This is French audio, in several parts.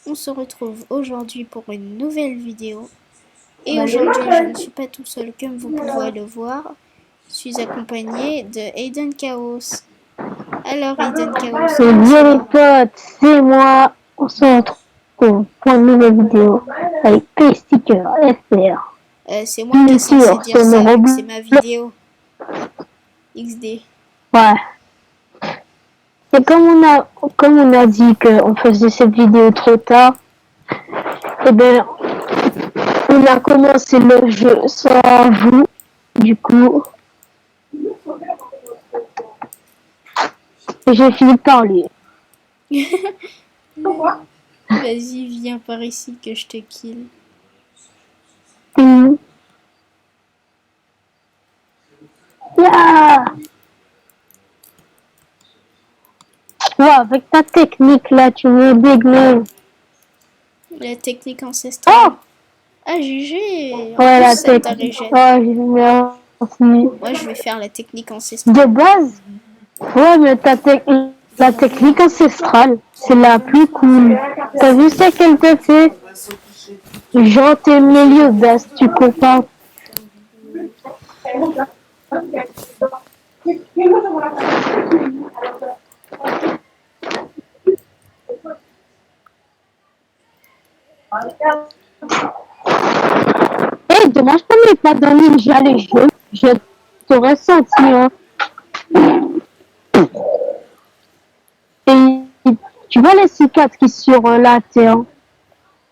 On se retrouve aujourd'hui pour une nouvelle vidéo. Et aujourd'hui, je ne suis pas tout seul comme vous pouvez le voir. Je suis accompagné de Aiden Chaos. Alors Aiden Chaos, Et comment ça bien les va? potes, c'est moi. On se retrouve pour une nouvelle vidéo avec P-Sticker FR. C'est moi qui est Bien censé sûr, dire sur ça le vu que c'est Roblox. ma vidéo. XD. Ouais. Et comme on a dit qu'on faisait cette vidéo trop tard, eh ben, on a commencé le jeu sans vous. Du coup, j'ai fini par lui. Vas-y, viens par ici que je te kill. Hum. Yeah. Ouais, avec ta technique là, tu me dégueules. La technique ancestrale. Oh! Ah, GG. En Ouais, plus, la ça t'a technique. régène. Ouais, merci. Moi, je vais faire la technique De ancestrale. base, ouais, mais la technique ancestrale, c'est la plus cool. T'as vu ça qu'elle te fait? Genre, tes milieux basse, tu comprends? Eh, dommage qu'on m'ait pas donné déjà les jeux. Je t'aurais senti, hein. Et tu vois les cicatrices qui sur la terre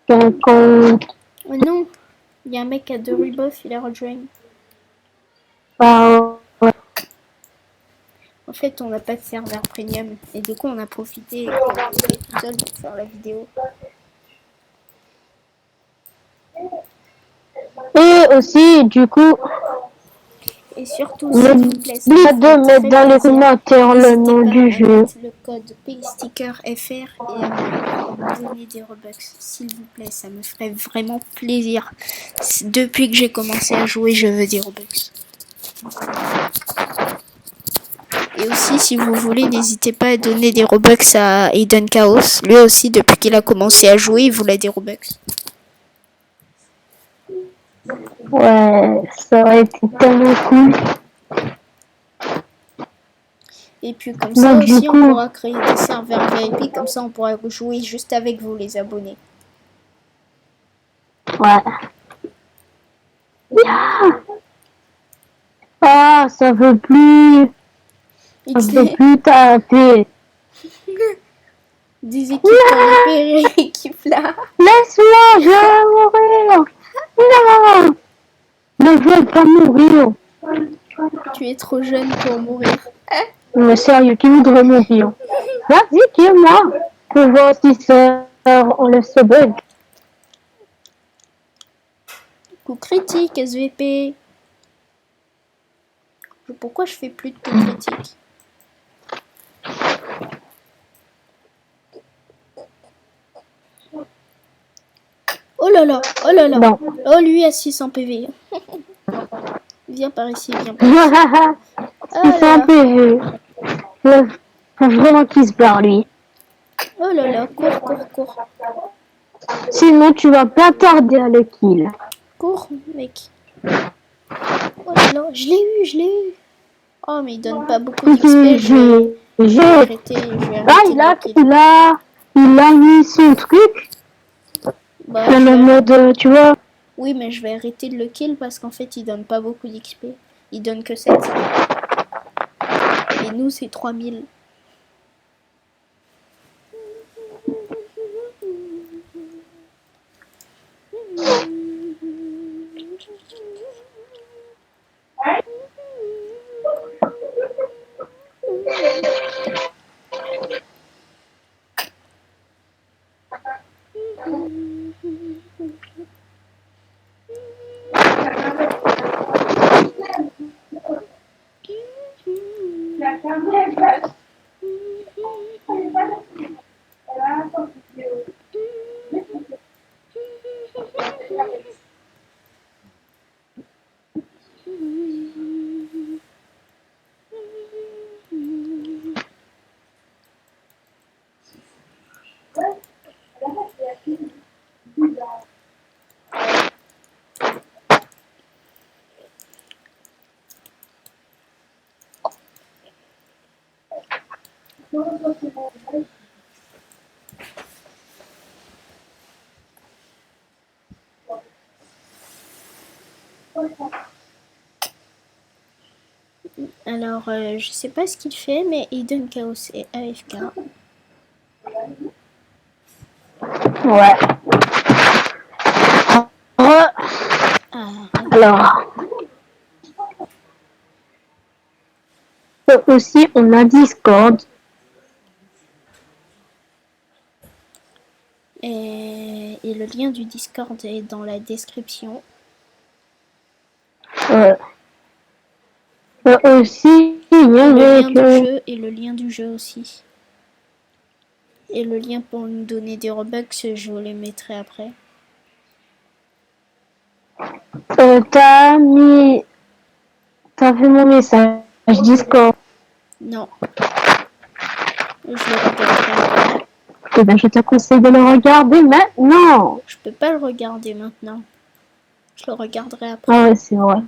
quand Oh non, il y a un mec à 2 rebuffs, il a rejoint. ouais. En fait, on n'a pas de serveur premium. Et du coup, on a profité que j'étais tout seul pour faire la vidéo. Et aussi, du coup, Et surtout, s'il vous plaît, ça n'oublie me pas ferait de mettre très dans les plaisir. commentaires le N'hésitez nom pas du à jeu. mettre le code PStickerFR et à me donner des Robux. S'il vous plaît, ça me ferait vraiment plaisir. Depuis que j'ai commencé à jouer, je veux des Robux. Et aussi, si vous voulez, n'hésitez pas à donner des Robux à Aiden Chaos. Lui aussi, depuis qu'il a commencé à jouer, il voulait des Robux. Ouais, ça aurait été tellement cool. Et puis comme ça Donc du aussi, on coup, pourra créer des serveurs VIP. Comme ça, on pourra jouer juste avec vous, les abonnés. ouais. Yeah. Ah, ça veut plus. Ça veut XD, plus taper. des équipes t'ont Non, repéré, équipe là. laisse-moi, je vais mourir. Non, ne veux pas mourir. Tu es trop jeune pour mourir. Mais sérieux, qui voudrait mourir? Vas-y, kill-moi. Pour voir si ça enlève ce bug. Coup critique, SVP. Pourquoi je fais plus de coups critiques? Oh là là, oh là là. Non. Oh, lui a 600 PV. Viens par ici, viens par ici. Il Oh fait là un là, PV. Faut vraiment qu'il se barre, lui. oh là là, cours, cours, cours. Sinon, tu vas pas tarder à le kill. Cours, mec. Oh là là, je l'ai eu, je l'ai eu. Oh, mais il donne pas beaucoup d'XP, je vais arrêter, Ah, de le kill. il a mis son truc. Bah, Dans le mode, tu vois. Oui, mais je vais arrêter de le kill parce qu'en fait, il donne pas beaucoup d'XP. Il donne que 700. Et nous, c'est 3000. Alors, je sais pas ce qu'il fait, mais Eden Chaos est AFK. Ouais. Ah, Alors, aussi, on a Discord. et le lien du Discord est dans la description. Aussi, il y Et le avait lien du jeu et le lien du jeu aussi. Et le lien pour nous donner des Robux, je vous les mettrai après. t'as vu mon message Discord. Non. Je le regarderai après. Eh ben, je te conseille de le regarder maintenant. Je peux pas le regarder maintenant. Je le regarderai après. Ah ouais, c'est vrai.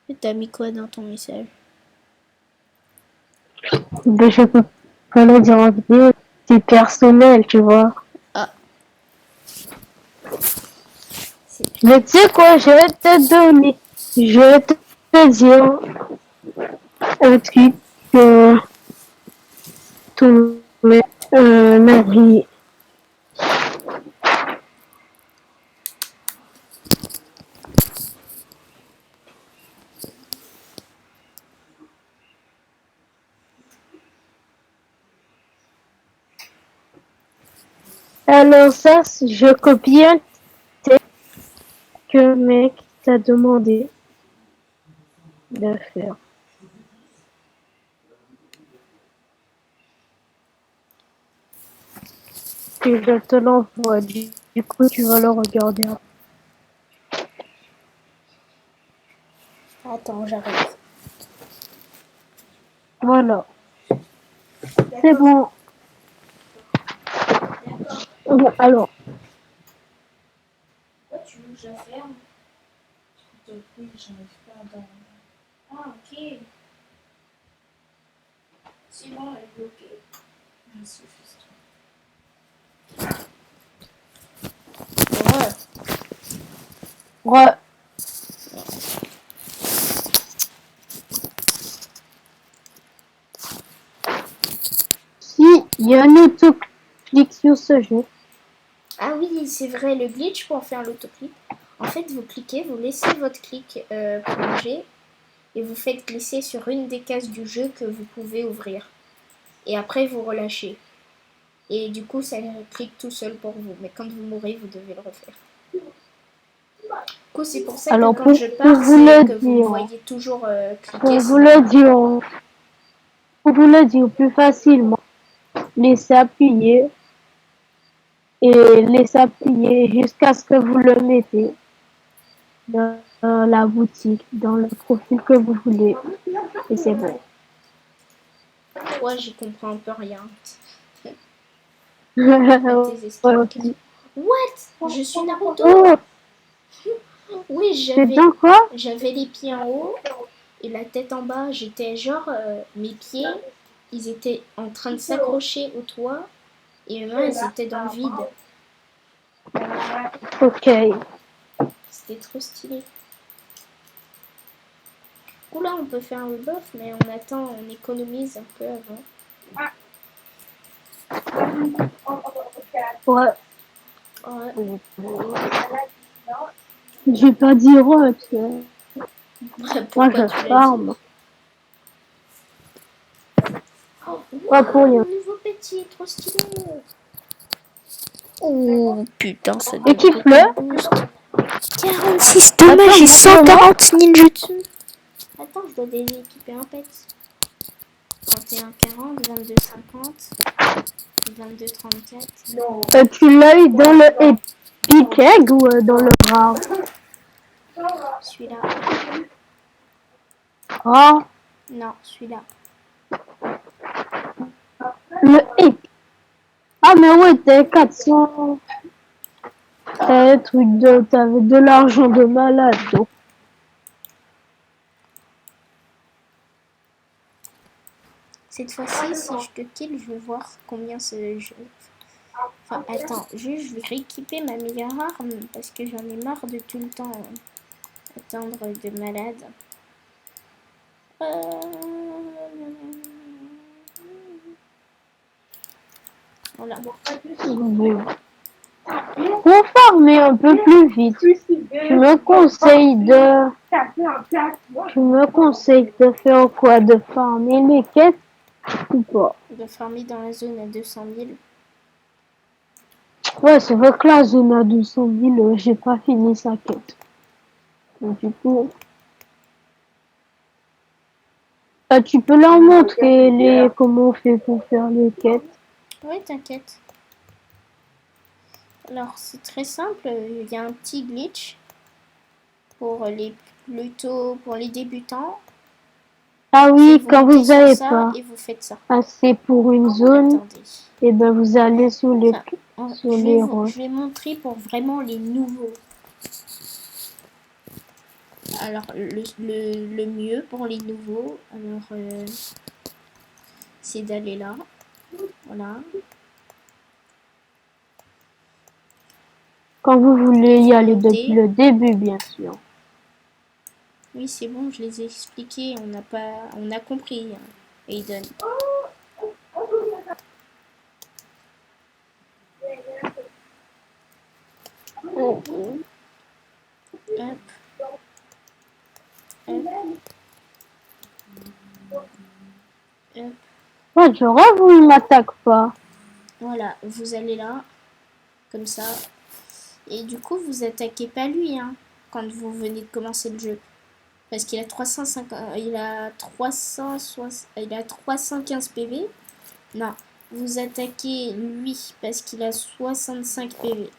Et t'as mis quoi dans ton message? Ben, je peux pas le dire en vidéo. C'est personnel, tu vois. Ah. Mais tu sais quoi, je vais te donner. Je vais te dire un truc que ton mari. Alors ça, je copie un texte que le mec t'a demandé de faire. Et je te l'envoie. Du coup, tu vas le regarder. Attends, j'arrive. Voilà. C'est bon. Bon, alors. Pourquoi tu veux que je ferme? Oui, j'arrive pas dans... Ah, ok. C'est bon, elle est bloquée. Merci, Ouais. Si, il y a un autoclic sur ce jeu. Ah oui, c'est vrai, le glitch pour faire l'autoclic. En fait, vous cliquez, vous laissez votre clic plonger et vous faites glisser sur une des cases du jeu que vous pouvez ouvrir. Et après, vous relâchez. Et du coup, ça clique tout seul pour vous. Mais quand vous mourrez, vous devez le refaire. Du coup, c'est pour ça Alors, que quand je pars, c'est que vous me voyez toujours cliquer. pour vous le dire plus facilement, laissez appuyer et laissez appuyer jusqu'à ce que vous le mettez dans la boutique, dans le profil que vous voulez. Et c'est bon. Ouais, j'y comprends un peu rien. Ouais. What? Je suis Naruto? Oh, Oui, c'est dans quoi? j'avais les pieds en haut et la tête en bas. J'étais genre, mes pieds, ils étaient en train de s'accrocher au toit et mes mains, elles étaient dans le vide. Ok. C'était trop stylé. Oula, on peut faire un rebuff, mais on attend, on économise un peu avant. Ouais. Ouais. J'ai pas dit rot. Moi, Pourquoi je tu l'as farme. Oh, Pas pour rien. nouveau petit, trop stylé. Oh putain, ça Et qui pleut? 46 dommages et 140 ninjutsu. Attends, je dois déséquiper un pet. 31, 40, 22, 50, 22, 34. Tu l'as eu dans le Epic Egg ou dans le rare? Celui-là. Ah, Non, celui-là. le Epic. Ah, mais ouais, t'es 400. T'avais de l'argent de malade. Donc. Cette fois-ci, si je te kill, je vais voir combien ce jeu. Enfin, attends, juste je vais rééquiper ma meilleure arme parce que j'en ai marre de tout le temps attendre de malade. Voilà. Pour farmer un peu plus vite, tu me conseilles de faire quoi? De farmer les quêtes ou pas? De farmer dans la zone à 200 000. Ouais, c'est vrai que la zone à 200 000, j'ai pas fini sa quête. Donc, du coup, tu peux leur montrer comment on fait pour faire les quêtes. Ouais, t'inquiète. Alors, c'est très simple. Il y a un petit glitch pour les débutants. Ah oui, Vous quand montez vous sur n'avez ça pas et vous faites ça. assez pour une zone, Attendez. et ben vous allez sur les Enfin, sur les roches. je vais montrer pour vraiment les nouveaux. Alors, le mieux pour les nouveaux, alors, c'est d'aller là. Voilà. Quand vous voulez y aller montez. depuis le début, bien sûr. Oui, c'est bon, je les ai expliqués. On a compris, Aiden. Ok. Hop. Hop. Hop. Ouais, je rêve, il m'attaque pas. Voilà, vous allez là, comme ça. Et du coup, vous attaquez pas lui, hein, quand vous venez de commencer le jeu. Parce qu'il a 350, il a 315 PV. Non, vous attaquez lui parce qu'il a 65 PV.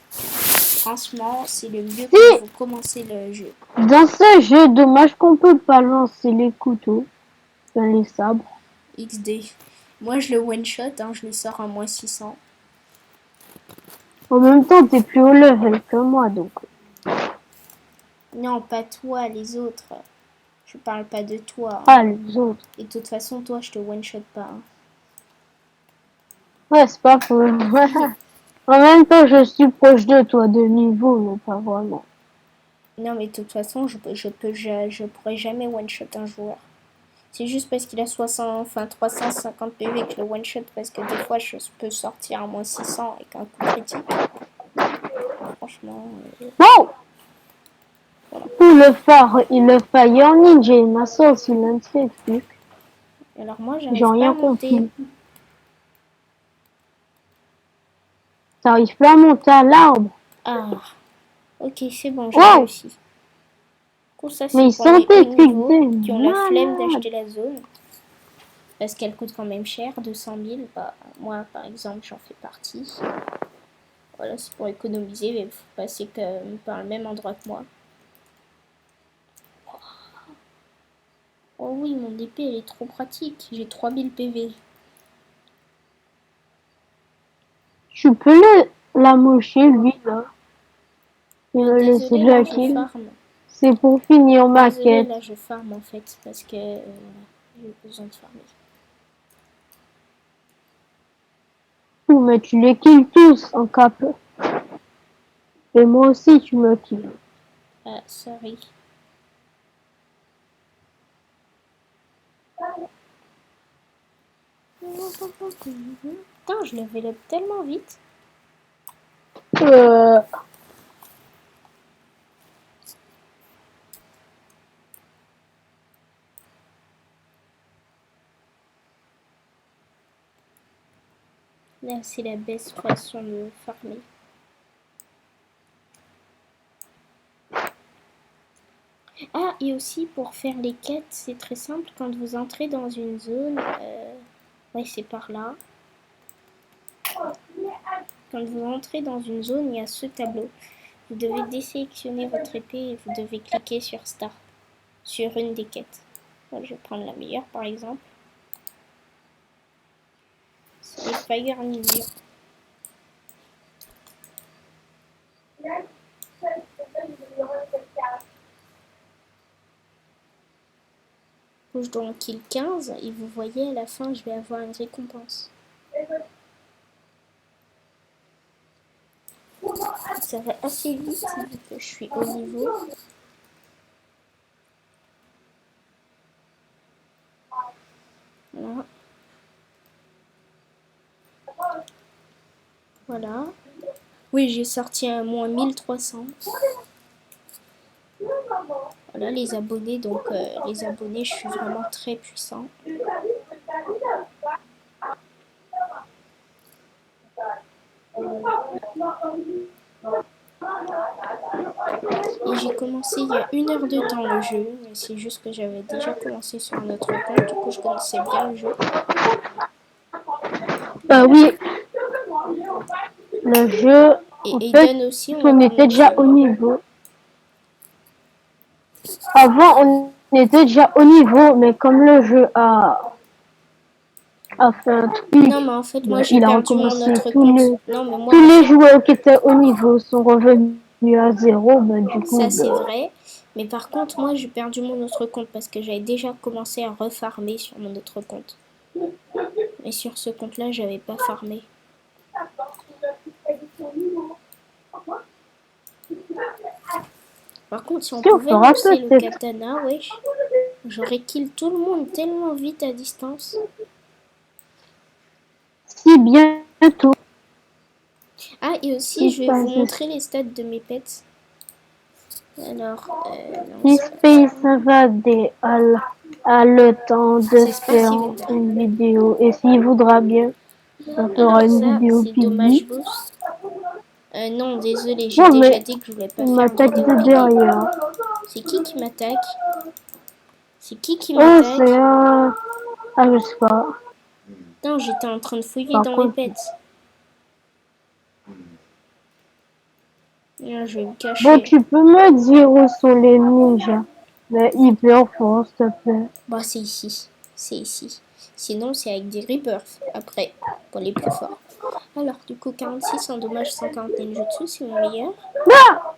Franchement, c'est le mieux quand vous commencez le jeu. Dans ce jeu, dommage qu'on peut pas lancer les couteaux, enfin, les sabres. XD. Moi, je le one-shot, hein, je le sors à moins 600. En même temps, t'es plus haut level que moi, donc. Non, pas toi, les autres. Je parle pas de toi. Ah, les autres. Et de toute façon, toi, je te one-shot pas. Hein. Ouais, c'est pas faux. En même temps, je suis proche de toi de niveau, mais pas vraiment. Non, mais de toute façon, je pourrais jamais one-shot un joueur. C'est juste parce qu'il a 350 PV que je le one-shot, parce que des fois, je peux sortir à moins 600 avec un coup critique. Franchement... Wow! Voilà. Le Fire Ninja, il m'a sorti l'un de ces trucs. Alors moi, J'ai j'arrive pas rien à monter. compris. T'arrives pas à monter à l'arbre? Ah, ok, c'est bon, j'ai Wow! réussi. Du coup, ça, Mais c'est ils pour sont les hauts niveaux épiques, qui ont la flemme d'acheter la zone. Parce qu'elle coûte quand même cher, 200 000. Bah, moi, par exemple, j'en fais partie. Voilà, c'est pour économiser, mais vous passez par le même endroit que moi. Oh oui, mon épée, elle est trop pratique. J'ai 3000 PV. Tu peux la mocher, lui, là. Il me laisse Désolée, là, le je kill. farm. C'est pour finir ma Désolée, quête. là, je farm, en fait, parce que j'ai besoin de farmer. Mais tu les kills tous en cap. Et moi aussi, tu me kills. Ah, sorry. Putain, je level up tellement vite. Là, c'est la best façon de farmer. Ah, et aussi pour faire les quêtes, c'est très simple. Quand vous entrez dans une zone, ouais, c'est par là. Quand vous entrez dans une zone, il y a ce tableau. Vous devez désélectionner votre épée et vous devez cliquer sur Start, sur une des quêtes. Moi, je vais prendre la meilleure, par exemple. C'est Fire Ninja. Vous je dois en kill 15 et vous voyez à la fin je vais avoir une récompense. Ça va assez vite vu que je suis au niveau. Voilà. Voilà. Oui, j'ai sorti un moins 1300. Voilà les abonnés, donc les abonnés, je suis vraiment très puissant. Et j'ai commencé il y a 1 heure de temps le jeu, mais c'est juste que j'avais déjà commencé sur un autre compte, du coup je connaissais bien le jeu. Oui, le jeu, Et en fait, Aiden aussi, on a on était déjà au commencé. niveau. Avant, on était déjà au niveau, mais comme le jeu a fait un truc, Non, mais en fait, moi j'ai il a perdu mon recommencé. autre compte. Non, mais moi Tous en les fait, joueurs qui étaient au niveau sont revenus à zéro. Ben, du coup, ça c'est vrai. Mais par contre, moi j'ai perdu mon autre compte parce que j'avais déjà commencé à refarmer sur mon autre compte. Et sur ce compte-là, j'avais pas farmé. Par contre, si on si on pouvait fera lancer le peut-être katana, wesh, j'aurais kill tout le monde tellement vite à distance. si bientôt. Ah, et aussi, je vais Pas vous juste. montrer les stats de mes pets. Alors, non, Si c'est pas ça. Space Invadé a le temps de C'est faire Space Evander. une vidéo, et s'il voudra bien, on fera Alors une ça, vidéo c'est Piggy. dommage boost. Non, désolé, j'ai Non, déjà mais dit que je voulais pas il faire une m'attaque vidéo de Piggy. derrière. C'est qui m'attaque? C'est qui Oh, m'attaque? c'est un... Ah, je sais pas. Non, j'étais en train de fouiller Par dans mes contre, pets. Là, je vais me bon, cacher. tu peux me dire où sont les ninjas? Mais hyper fort, s'il te plaît. Bah, c'est ici. C'est ici. Sinon, c'est avec des rebirths. Après, pour les plus forts. Alors, du coup, 46 en dommage, 140 ninjutsu, c'est mon meilleur. Ah!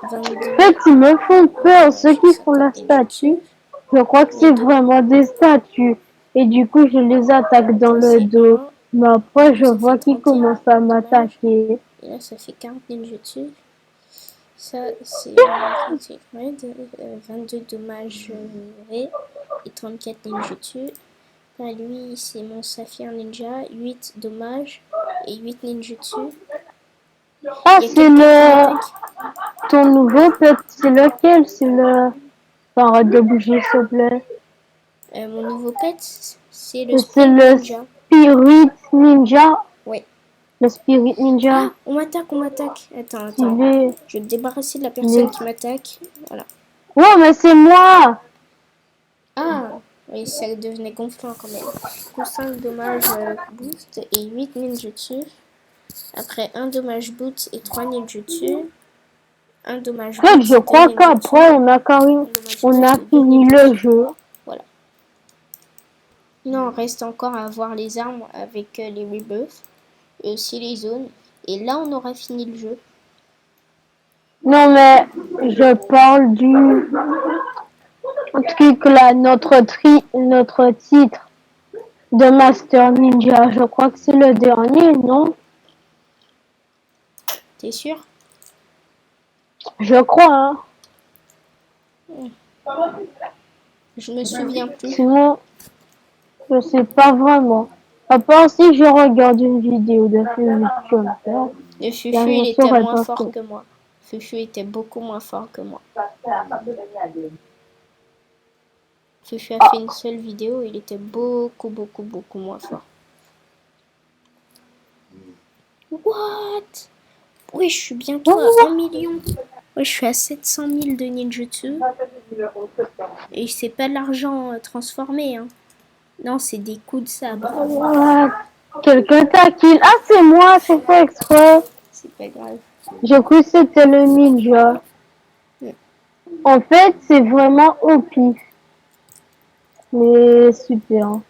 En 22 fait, ils me font en peur. Ceux dommage, qui font 50 la statue, ninjutsu. je crois que c'est Bientôt. vraiment des statues. Et du coup, je les attaque dans Ça, le c'est dos. 1. Mais Du après, coup, je ça fait vois qu'ils 31 commencent à dommage. m'attaquer. Et là, ça fait 40 ninjutsu. Ça, c'est mon 22 dommages V et 34 ninjutsu. Là, lui, c'est mon saphir ninja. 8 dommages et 8 ninjutsu. Ah, Il y a c'est quelqu'un qui le... m'attaque. Ton nouveau pet, c'est lequel? C'est le... Enfin, arrête de bouger, s'il te plaît. Mon nouveau pet, c'est le C'est Spirit le Ninja. Spirit Ninja. Ouais. Le Spirit Ninja. Ah, on m'attaque, on m'attaque. Attends, attends. Stylé. Je vais me débarrasser de la Stylé. personne qui m'attaque. Voilà. Ouais, mais c'est moi. Ah, oui, ça devenait gonflant quand même. Du coup, 5 dommages boost et 8 ninjutsu. Après, 1 dommage boost et 3 ninjutsu. 1 dommage En fait, boost je et 2 crois ninjutsu. qu'après, 1 dommage on a boost et 2 fini le ninjutsu. jeu. Voilà. Non, reste encore à avoir les armes avec les rebuffs et aussi les zones. Et là, on aura fini le jeu. Non, mais je parle du truc là, notre titre de Master Ninja. Je crois que c'est le dernier, non? T'es sûr? Je crois, hein. Je me souviens plus. Sinon, je sais pas vraiment. À part si je regarde une vidéo de film, je vais le faire. Le Là, Fufu, je il ne était saurais moins pas fort faire. que moi. Fufu était beaucoup moins fort que moi. Fufu a fait une seule vidéo, il était beaucoup moins fort. What? Oui, je suis bientôt à 1 million. Oui, je suis à 700 000 de ninjutsu. Et c'est pas de l'argent transformé, hein. Non, c'est des coups de sabre. What? Quelqu'un t'a kill. Ah, c'est moi, c'est fait exprès. C'est pas grave. J'ai cru que c'était le ninja. En fait, c'est vraiment au pif. Mais super.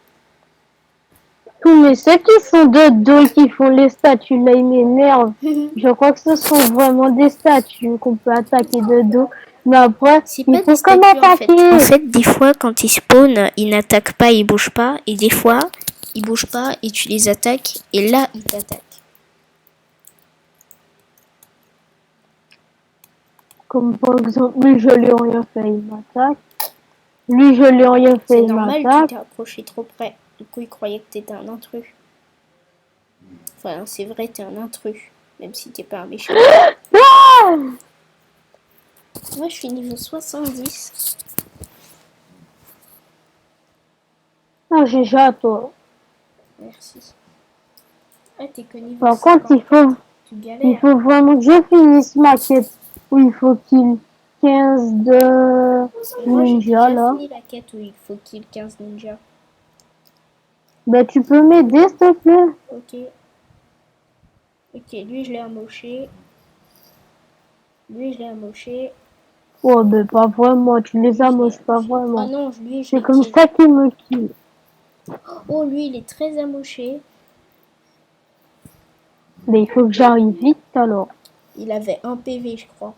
Tous mais ceux qui sont de dos et qui font les statues là, ils m'énervent. Je crois que ce sont vraiment des statues qu'on peut attaquer de dos. Mais après, C'est il pas des faut comme statues en fait. attaquer. En fait, des fois, quand ils spawnent, ils n'attaquent pas, ils bougent pas. Et des fois, ils bougent pas et tu les attaques. Et là, ils t'attaquent. Comme par exemple, lui, je lui ai rien fait, il m'attaque. Lui, je lui ai rien fait, C'est il normal, tu m'attaque. t'es approché trop près. Du coup, ils croyaient que t'étais un intrus. Enfin, c'est vrai, t'es un intrus. Même si t'es pas un méchant. Ah! Moi, je suis niveau 70. Non, j'ai déjà toi. Merci. Ah, t'es que niveau Par contre, 54. Tu il galères. faut vraiment que je finisse ma quête. Où il faut qu'il 15 de Moi, j'ai ninja, déjà là. fini la quête où il faut kill 15 ninjas. Ben, tu peux m'aider, s'il te plaît? Ok. Ok, lui, je l'ai amoché. Lui, je l'ai amoché. Oh, ben, pas vraiment. Tu les Lui, je l'ai amoches pas amoché. Oh vraiment. non, lui, je C'est l'ai comme kill. ça qu'il me kill. Oh, lui, il est très amoché. Ben, il faut que j'arrive vite, alors. Il avait un PV, je crois.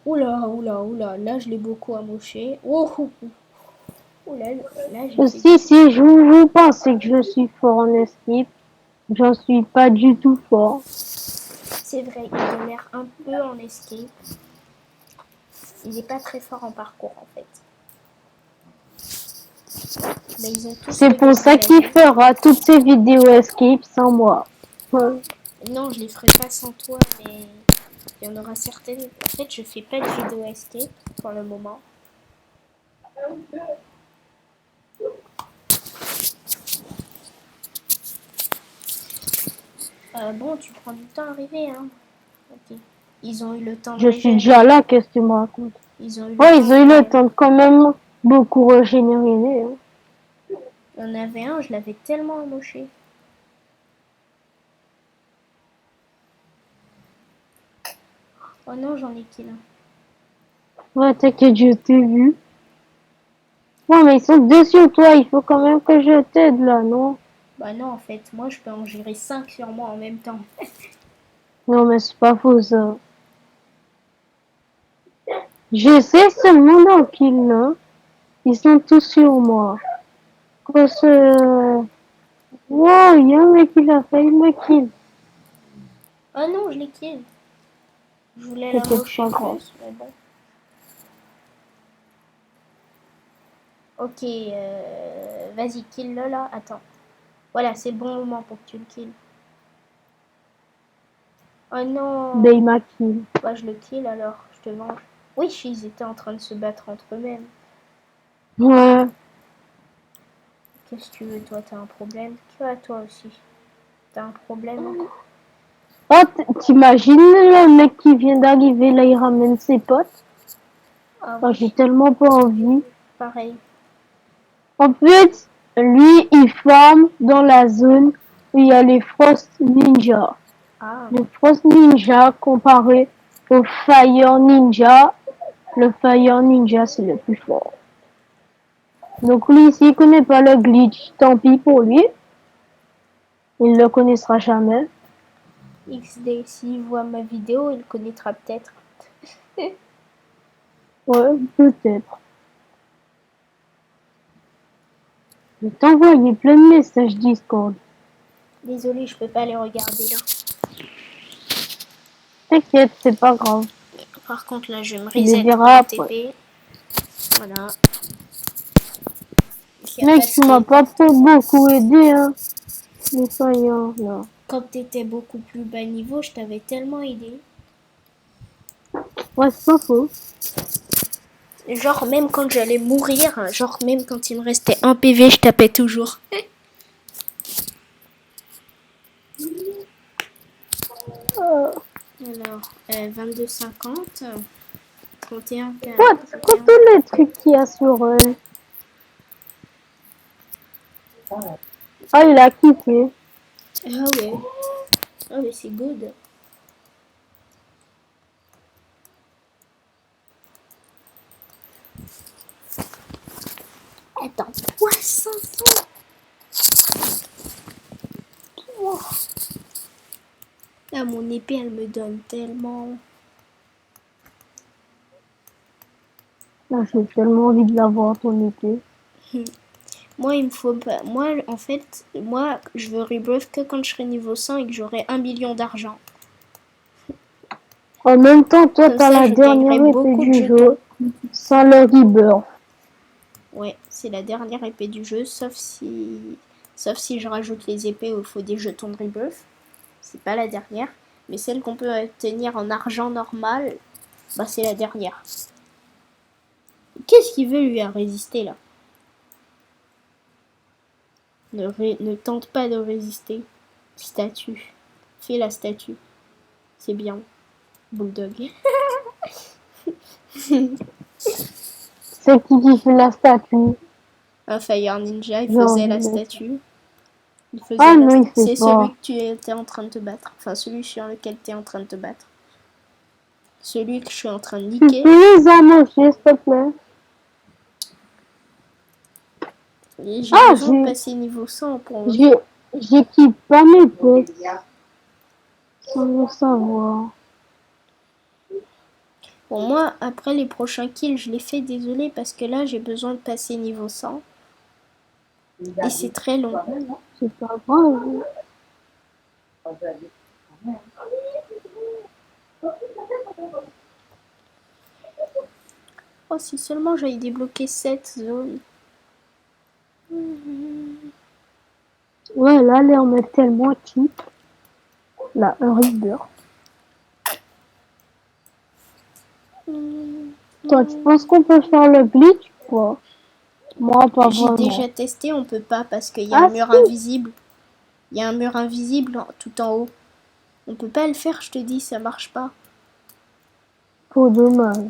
Oula, oula, oula. Là, je l'ai beaucoup amoché. Oh, oh, oh. Oula, là, j'ai fait... Si, vous pensez que je suis fort en escape, j'en suis pas du tout fort. C'est vrai, il galère un peu en escape. Il n'est pas très fort en parcours, en fait. Mais ils ont tous C'est pour regagné ça la qu'il vie. fera toutes ces vidéos escape sans moi. Ouais. Non, je les ferai pas sans toi, mais il y en aura certaines. En fait, je fais pas de vidéo escape pour le moment. Bon, tu prends du temps à arriver, hein. Ok. Ils ont eu le temps de Je suis régénérer. déjà là, qu'est-ce que tu me racontes? Ils ont eu le Ouais, temps ils de ont eu le régénérer. temps de quand même beaucoup régénérer. Hein. Il y en avait un, je l'avais tellement amoché. Oh non, j'en ai kill un. Ouais, t'inquiète, je t'ai vu. Ouais, mais ils sont deux sur toi, il faut quand même que je t'aide là, non? Bah non, en fait, moi, je peux en gérer 5 sur moi en même temps. Non, mais c'est pas faux ça. J'essaie seulement d'en kill là. Ils sont tous sur moi. Quoi ce... Wow, il y a un mec qui a failli me kill. Oh non, je l'ai kill. Je voulais C'était l'amocher pas grave. plus, mais bon. Ok, vas-y, kill-le là. Attends. Voilà, c'est le bon moment pour que tu le kills. Oh non. Ben, il m'a kill. Bah, je le kill alors, je te venge. Oui, ils étaient en train de se battre entre eux-mêmes. Ouais. Qu'est-ce que tu veux, toi, t'as un problème? Tu vois, toi aussi. T'as un problème, hein? Oh, t'imagines le mec qui vient d'arriver là, il ramène ses potes. Ah Oh, oui, j'ai tellement pas envie. pareil. En fait, lui, il forme dans la zone où il y a les Frost Ninja. Ah, Le Frost Ninja comparé au Fire Ninja, le Fire Ninja c'est le plus fort. Donc lui, s'il connaît pas le glitch, tant pis pour lui. Il le connaîtra jamais. XD, s'il voit ma vidéo, il connaîtra peut-être. Ouais, peut-être. Je vais t'envoyer plein de messages Discord. Désolée, je peux pas les regarder là. T'inquiète, c'est pas grave. Par contre, là, je vais me Tu les reset pour verras le après. TP. Voilà. Mec, tu m'as pas beaucoup aidé, hein. Mais soyons, là. Quand t'étais beaucoup plus bas niveau, je t'avais tellement aidé. Ouais, c'est pas faux. Genre, même quand j'allais mourir, genre, même quand il me restait un PV, je tapais toujours. Alors, 22,50, 31, Quoi, quoi tous les trucs qu'il y a sur elle. Ah, il a quitté. Ah ouais. Ah mais c'est good. Attends, quoi, 500? Ah, mon épée, elle me donne tellement. Là, j'ai tellement envie de l'avoir, ton épée. Moi, il me faut pas. Moi, en fait, moi, je veux rebirth que quand je serai niveau 100 et que j'aurai 1 million d'argent. En même temps, toi, Comme t'as ça, la je gagnerai dernière épée beaucoup de du jetons. jeu, sans le rebirth. Ouais, c'est la dernière épée du jeu, sauf si je rajoute les épées où il faut des jetons de rebirth. C'est pas la dernière. Mais celle qu'on peut obtenir en argent normal, bah c'est la dernière. Qu'est-ce qu'il veut lui à résister là? Ne tente pas de résister. Statue. Fais la statue. C'est bien. Bulldog. C'est qui fait la statue. Un Fire Ninja, il J'ai faisait la envie de... statue. Ah non, il fait C'est celui pas. que tu étais en train de te battre. Enfin, celui sur lequel tu es en train de te battre. Celui que je suis en train de Tu niquer. peux les annoncer, s'il te plaît? Et j'ai Ah, besoin de passer niveau 100 pour... j'équipe pas mes pets. Sans le savoir. Bon, moi, après les prochains kills, je les fais, désolé, parce que là, j'ai besoin de passer niveau 100. Et c'est très long. C'est pas grave. Oh, si seulement j'avais débloqué cette zone. Ouais, là, les on met tellement cheap. Là, un rebirth. Toi, tu penses qu'on peut faire le glitch ou pas? Moi, pas J'ai vraiment. déjà testé, on peut pas parce qu'il y a Ah, un mur si. invisible. Il y a un mur invisible tout en haut. On peut pas le faire, je te dis, ça marche pas. Trop dommage.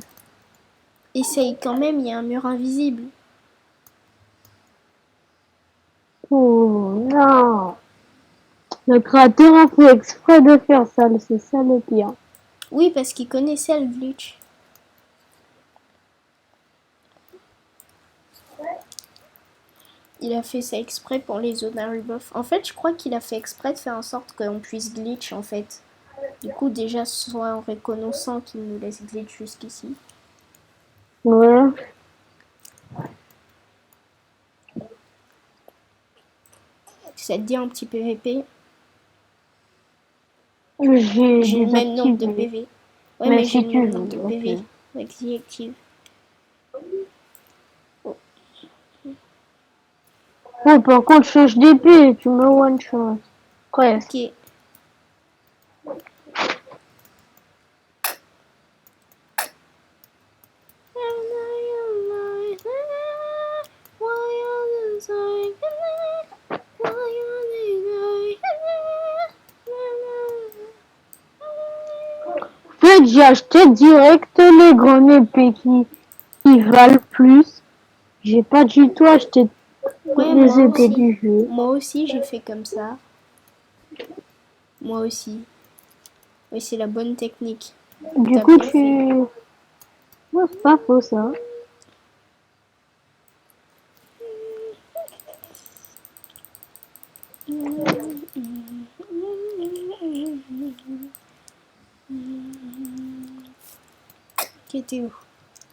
Essaye quand même, il y a un mur invisible. Oh, non. Le créateur a fait exprès de faire ça, c'est ça le pire. Oui, parce qu'il connaissait le glitch. Il a fait ça exprès pour les zones à rebuff. En fait, je crois qu'il a fait exprès de faire en sorte qu'on puisse glitch, en fait. Du coup, déjà, soit reconnaissant qu'il nous laisse glitch jusqu'ici. Ouais. Ça te dit un petit PVP? J'ai J'ai le même nombre de désactivé. PV. Ouais, Mais mais j'ai si le tu même veux, nombre de ok. PV. Vas-y, active. Oh, par contre, change d'épée, tu me one shot. Presque. Ok. En fait, j'ai acheté direct les grandes épées qui valent plus. J'ai pas du tout acheté Ouais, les épées du jeu. moi aussi, j'ai fait comme ça. Moi aussi. Oui, c'est la bonne technique. Du T'as coup, bien fait. Ouais, c'est pas faux ça. Ok, t'es où?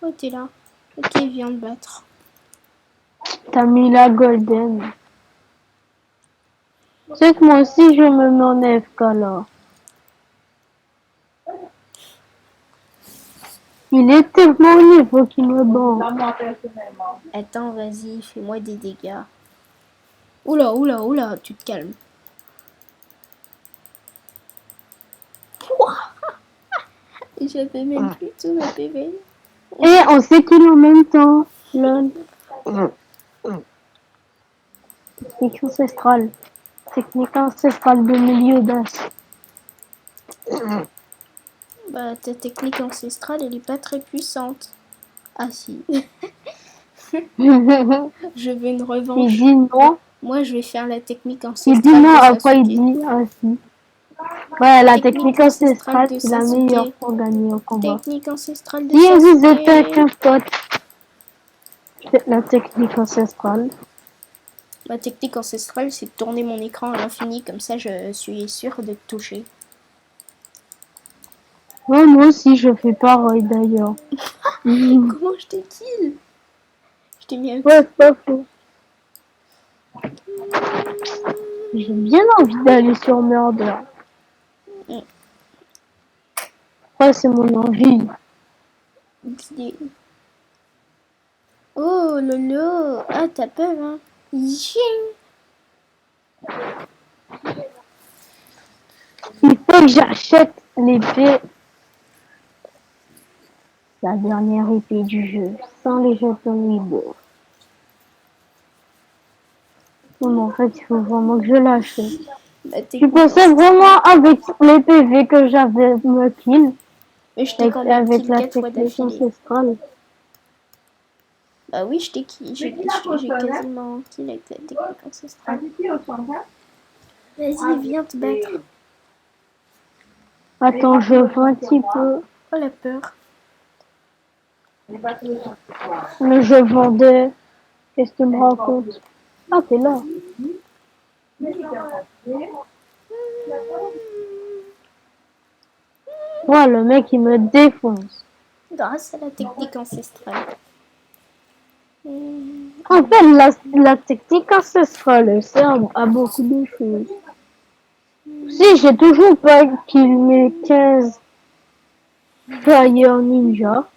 Oh, t'es là. Ok, viens me battre. T'as mis la golden. C'est que moi aussi, je me mets en FK là. Il est tellement au niveau qu'il me bat. Attends, vas-y, fais-moi des dégâts. Oula, oula, oula, tu te calmes. J'avais même plus tout ma PV. Et on sait qu'il est en même temps. Lol. Technique ancestrale. Technique ancestrale de milieu d'as. Bah, ta technique ancestrale, elle est pas très puissante. Ah si. Je veux une Il revanche. dit non. Moi, je vais faire la technique Il dit ancestrale non, de après il Sasuke. dit ah si. Ouais, la technique ancestrale ancestrale, de c'est la meilleure Sasuke. pour gagner au combat. Technique ancestrale de Si vous êtes avec un Sasuke. pote, c'est la technique ancestrale. Ma technique ancestrale, c'est de tourner mon écran à l'infini, comme ça je suis sûre de te toucher. Ouais, moi aussi, je fais pareil d'ailleurs. Comment je t'ai kill? Je t'ai mis un Ouais, petit... c'est pas faux. J'ai bien envie d'aller sur Murder. Ouais, c'est mon envie. Oh lolo. Ah, t'as peur, hein? Ching. Il faut que j'achète l'épée. La dernière épée du jeu. Sans les jetons Rebirth. Non, en fait, il faut vraiment que je l'achète. Bah, t'es Tu content. pensais vraiment avec les PV que j'avais me kill Mais je t'ai quand même avec kill la 4 fois technique d'affilée. ancestrale. Bah oui, je t'ai kill. J'ai quasiment kill avec la technique ancestrale. Vas-y, viens te battre. Attends, je vois un petit peu. Oh la peur. Mais je vendais. Qu'est-ce que tu me racontes? Ah, t'es là. Ouais, le mec, il me défonce. Grâce à la technique ancestrale. En fait, la technique ancestrale sert à beaucoup de choses. Si, j'ai toujours pas kill mes 15 Fire Ninja.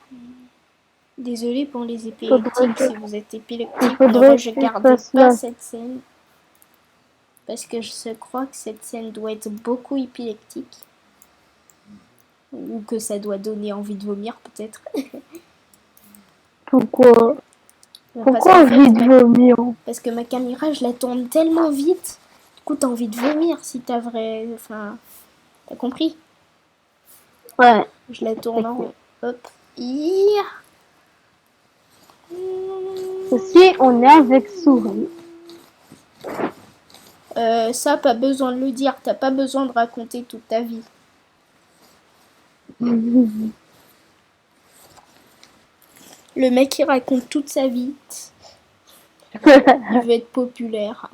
Désolée pour les Faudrait épileptiques que, si vous êtes il épileptique, mais moi faudrait je que je garde fasse pas la... cette scène parce que je crois que cette scène doit être beaucoup épileptique ou que ça doit donner envie de vomir peut-être. Pourquoi? Parce Pourquoi qu'en envie fait, de vomir? parce que ma caméra je la tourne tellement vite, du coup t'as envie de vomir si t'as vrai, enfin, t'as compris? Ouais. Je la tourne en rond. Hop. Hier. Si on est avec souris. Ça, pas besoin de le dire. T'as pas besoin de raconter toute ta vie. Le mec, il raconte toute sa vie. Il veut être populaire.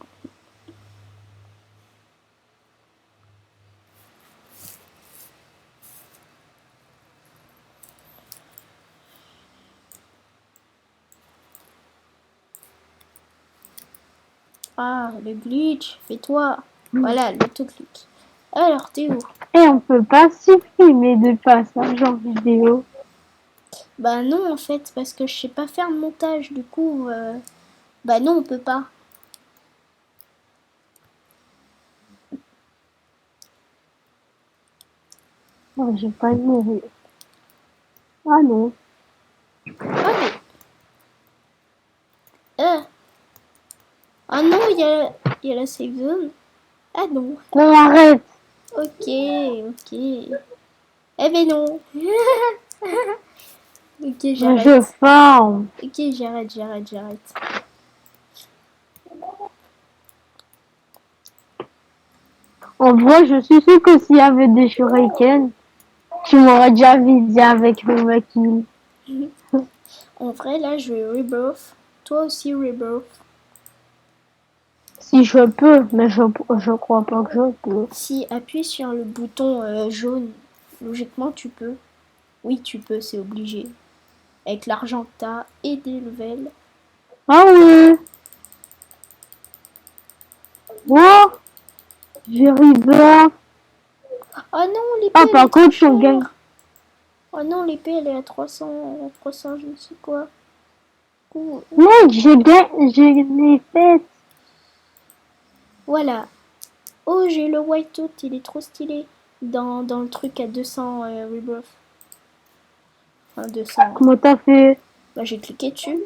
Ah, le glitch. Fais-toi. Voilà, l'autoclic. Alors, t'es où? Et on peut pas supprimer de passage en vidéo. Bah non, en fait, parce que je sais pas faire le montage. Du coup, bah non, on peut pas. Oh, j'ai pas mourir. Ah non. Ah mais... Ah non, il y a la save zone. Ah non. Non, arrête. Ok, ok. Eh ben non. Ok, Je j'arrête. forme. Ok, j'arrête. En vrai, je suis sûr que s'il y avait des shurikens, tu m'aurais déjà visé avec le maquis. En vrai, là, je vais rebirth. Toi aussi, rebirth. Si je peux, mais je crois pas que je peux. Si, appuie sur le bouton jaune. Logiquement, tu peux. Oui, tu peux, c'est obligé. Avec l'argent que t'as et des levels. Ah oui. Oh, j'ai rebirth. Oh non, l'épée, Ah, elle est par trop contre, on gagne. chère. Oh non, l'épée, elle est à 300, 300, je ne sais quoi. Ouh. Mec, j'ai les fêtes. Voilà. Oh, j'ai le whiteout, il est trop stylé. Dans le truc à 200 rebirth. Enfin, 200. Comment t'as fait? Bah, j'ai cliqué dessus.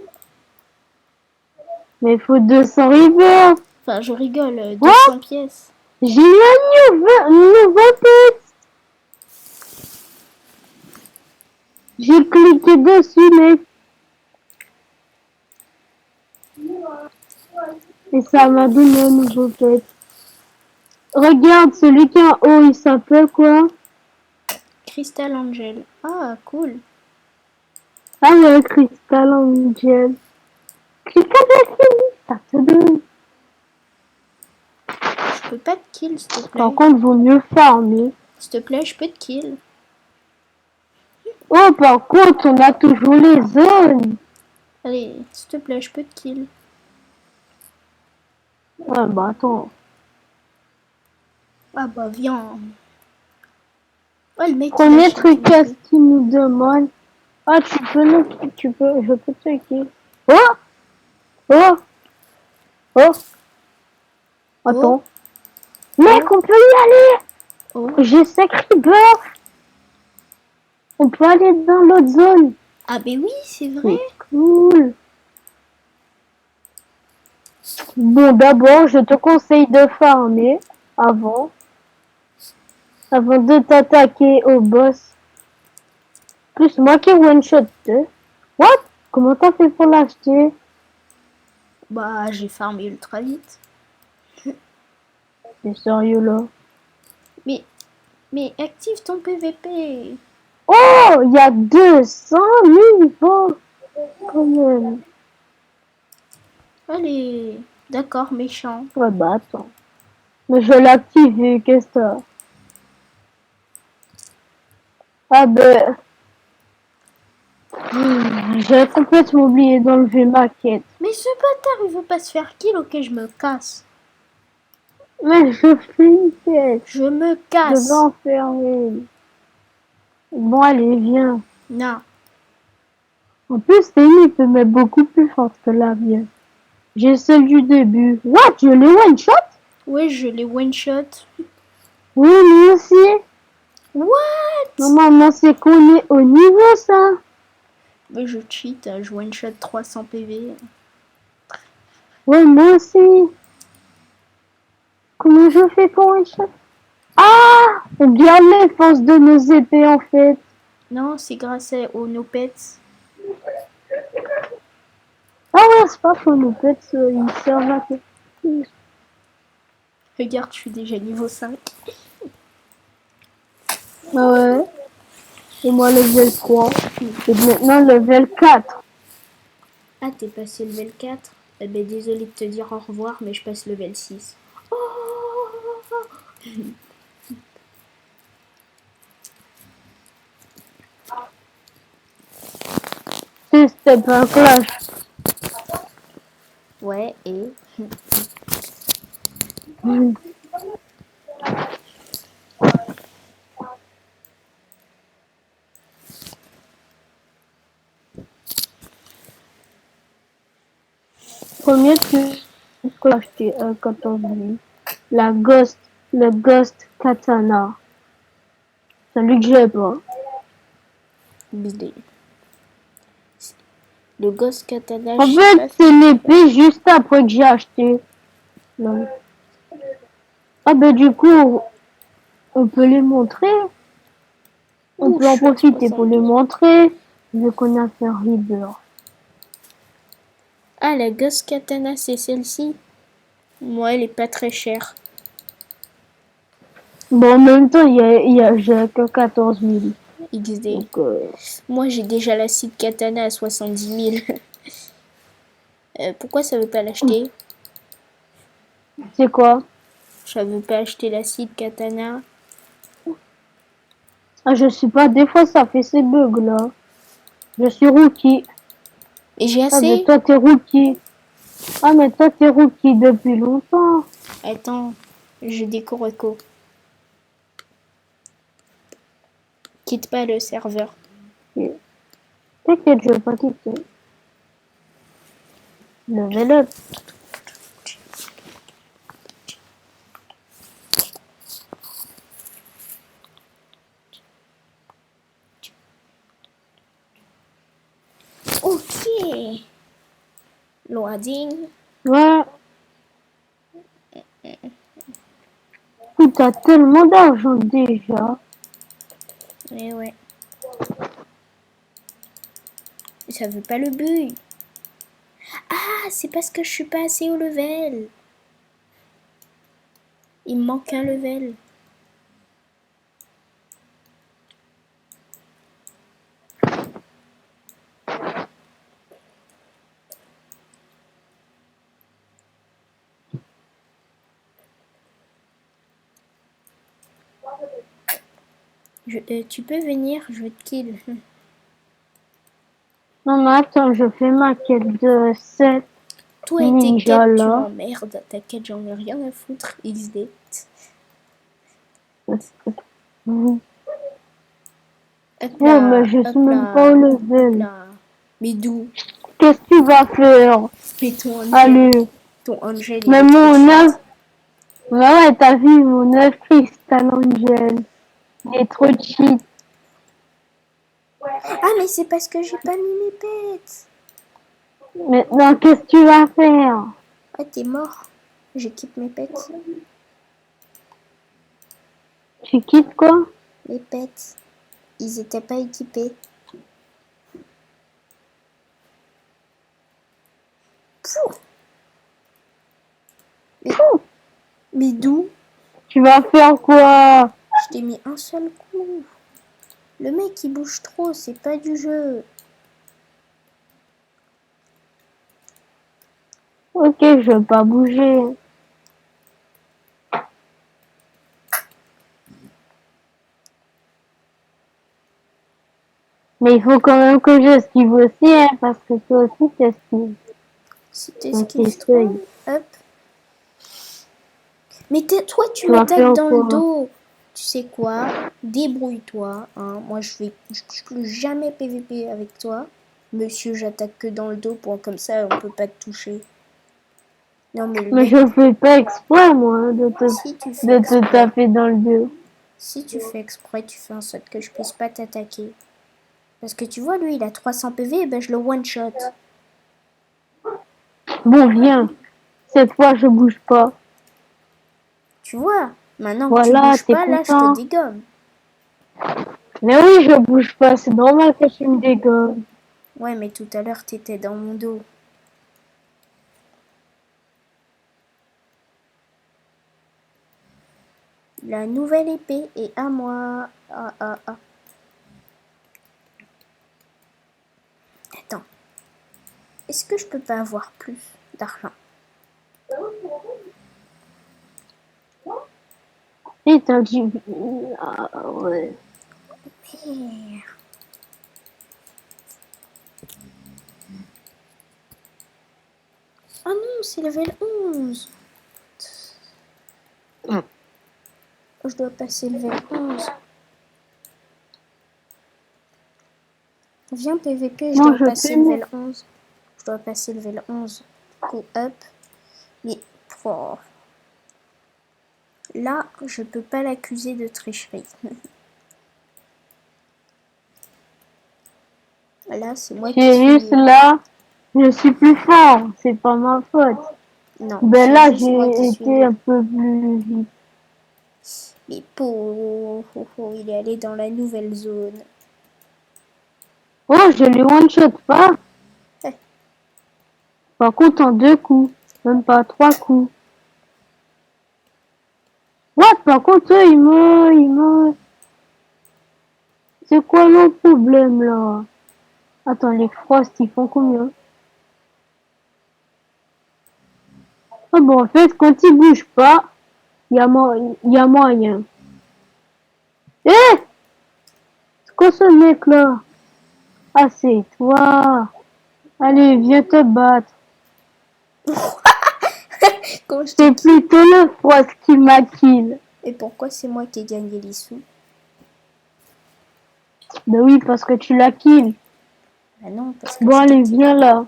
Mais il faut 200 rebirth. Enfin, je rigole, What? 200 pièces. J'ai eu un nouveau pet. J'ai cliqué dessus, mec. Et ça m'a donné un nouveau pet. Regarde, celui qui est en haut, il s'appelle quoi? Crystal Angel. Ah, cool. Ah ouais, Crystal Angel. Clique dessus, ça te donne. Je peux pas te kill, s'il te plaît. Par contre, vaut mieux farmer. S'il te plaît, je peux te kill. Oh, par contre, on a toujours les zones. Allez, s'il te plaît, je peux te kill. Ouais, bah attends. Ah bah viens. Oh, le mec, il Premier achète truc, une qu'est-ce épée. qu'il nous demande? Ah, je peux te qui? Oh! Oh! Oh! Oh, Attends. Mec, oh, on peut y aller! oh. J'ai sacré beurre! On peut aller dans l'autre zone. Ah ben oui, c'est vrai. C'est cool. Bon, d'abord, je te conseille de farmer avant, avant de t'attaquer au boss. Plus moi qui one-shot. What? Comment t'as fait pour l'acheter? Bah, j'ai farmé ultra vite. T'es sérieux là? Mais, mais active ton PVP. Oh! Il y a 200 niveaux! Quand même. Allez, d'accord, méchant. Ouais, bah attends. Mais je l'ai activé, qu'est-ce que ça? Ah ben, j'ai complètement oublié d'enlever ma quête. Mais ce bâtard, il veut pas se faire kill, ok, je me casse. Mais je fais une quête. Je me Je vais casse. en faire une. Bon, allez, viens. Non. En plus, Amy peut mettre beaucoup plus forte que la mienne. J'ai celle du début. What? Je l'ai one shot? Ouais, je l'ai one shot. Oui, moi aussi. What? Normalement, c'est qu'on est au niveau, ça. Mais je cheat, je one shot 300 PV. Oui, moi aussi. Comment je fais pour one shot? Ah! Bien les forces de nos épées, en fait. Non, c'est grâce aux no pets. Ah ouais, c'est pas faux, nos pets, ils servent à quelque chose. Regarde, je suis déjà niveau 5. Ah ouais. Et moi, level 3. Et maintenant, level 4. Ah, t'es passé level 4. Eh ben, désolé de te dire au revoir, mais je passe level 6. Oh. C'était un clash. Ouais, et... Premier truc que j'ai acheté à 14 000. Le Ghost Katana. Celui que j'ai pas. BD. Le Ghost Katana, En je sais fait, pas. c'est l'épée juste après que j'ai acheté. Non. Ah ben du coup, on peut les montrer. On Ouh, peut je en suis à profiter pour les 72. montrer. Vu qu'on a fait Reader. Ah, la Ghost Katana, c'est celle-ci. Moi, elle est pas très chère. Bon, en même temps, j'ai que 14 000. XD. Donc, Moi, j'ai déjà la Seed Katana à 70 000. Pourquoi ça veut pas l'acheter? c'est quoi? Ça veut pas acheter la Seed Katana. Ah, je sais pas, des fois ça fait ces bugs là. Je suis rookie. Et j'ai Ah, mais assez? toi t'es rookie. Ah, mais toi t'es rookie depuis longtemps. Attends, je découvre Echo. Quitte pas le serveur. T'inquiète, je vais pas quitter. Level up. Ok. Loading. Ouais. T'as tellement d'argent déjà. Mais ouais. Ça veut pas le but. Ah, c'est parce que je suis pas assez au level. Il me manque un level. Tu peux venir, je vais te kill. Non, mais attends, je fais ma quête de 7 Toi et tes ninjas quêtes, tu là. m'emmerdes. Ta quête, j'en ai rien à foutre. XD. Mhm. Hop Oh, mais là, je suis hop même pas là, au hop level. là. Mais d'où? Qu'est-ce que tu vas faire? Mais ton Angel. Allez. Ton Angel, il Mais est trop mon œuf. cheat. Bah ouais, t'as vu mon œuf Crystal Angel. Il est trop cheat. Ah, mais c'est parce que j'ai pas mis mes pets. Maintenant, qu'est-ce que tu vas faire? Ah, t'es mort. J'équipe mes pets. Tu quittes quoi? Mes pets. Ils étaient pas équipés. Pouh. Mais d'où? Tu vas faire quoi? Je t'ai mis un seul coup. Le mec, il bouge trop. C'est pas du jeu. Ok, je veux pas bouger. Mais il faut quand même que j'esquive aussi, hein, parce que toi aussi t'esquives. Si Donc t'esquives toi, essaye. hop. Mais toi, tu Tu vas m'attaques faire dans le quoi? dos. Tu sais quoi? Débrouille-toi. Hein. Moi, je plus jamais PVP avec toi. Monsieur, j'attaque que dans le dos. Pour comme ça, on peut pas te toucher. Non, mais le Mais mec, je fais pas exprès, moi, hein, si tu fais de te exprès, taper dans le dos. si tu fais exprès, tu fais en sorte que je puisse pas t'attaquer. Parce que tu vois, lui, il a 300 PV, et ben je le one-shot. Bon, viens. Cette fois, je bouge pas. Tu vois? Maintenant que tu Voilà, bouges t'es pas, là, je te content. dégomme. Mais oui, je bouge pas. C'est normal que tu me dégommes. Ouais, mais tout à l'heure, t'étais dans mon dos. La nouvelle épée est à moi. Ah, ah, ah. Attends. Est-ce que je peux pas avoir plus d'argent? Et t'as dit... Ah, ouais. Merde. Ah non, c'est level 11. Je dois passer level 11. Viens PVP, je Moi, dois je passer fais mon... level 11. Je dois passer level 11. Go up. Mais oh, là, je peux pas l'accuser de tricherie. Là, c'est moi qui J'ai juste suis... là... Je suis plus fort. C'est pas ma faute. Non, Ben c'est là, juste moi qui j'ai suis été nul. un peu plus vite. Mais il est allé dans la nouvelle zone. Oh, je les one-shot pas. Eh. Par contre, en 2 coups. Même pas 3 coups. What? Par contre, eux, C'est quoi le problème, là? Attends, les Frost, ils font combien? Ah bon, en fait, quand ils bougent pas, il y a moyen. Eh! C'est quoi ce mec-là? Ah, c'est toi. Allez, viens te battre. Quand je t'ai C'est plutôt le Frost qui m'a kill. Et pourquoi c'est moi qui ai gagné les sous? Ben oui, parce que tu l'as kill. Ah non, parce que Bon, je t'ai allez, kill. viens là.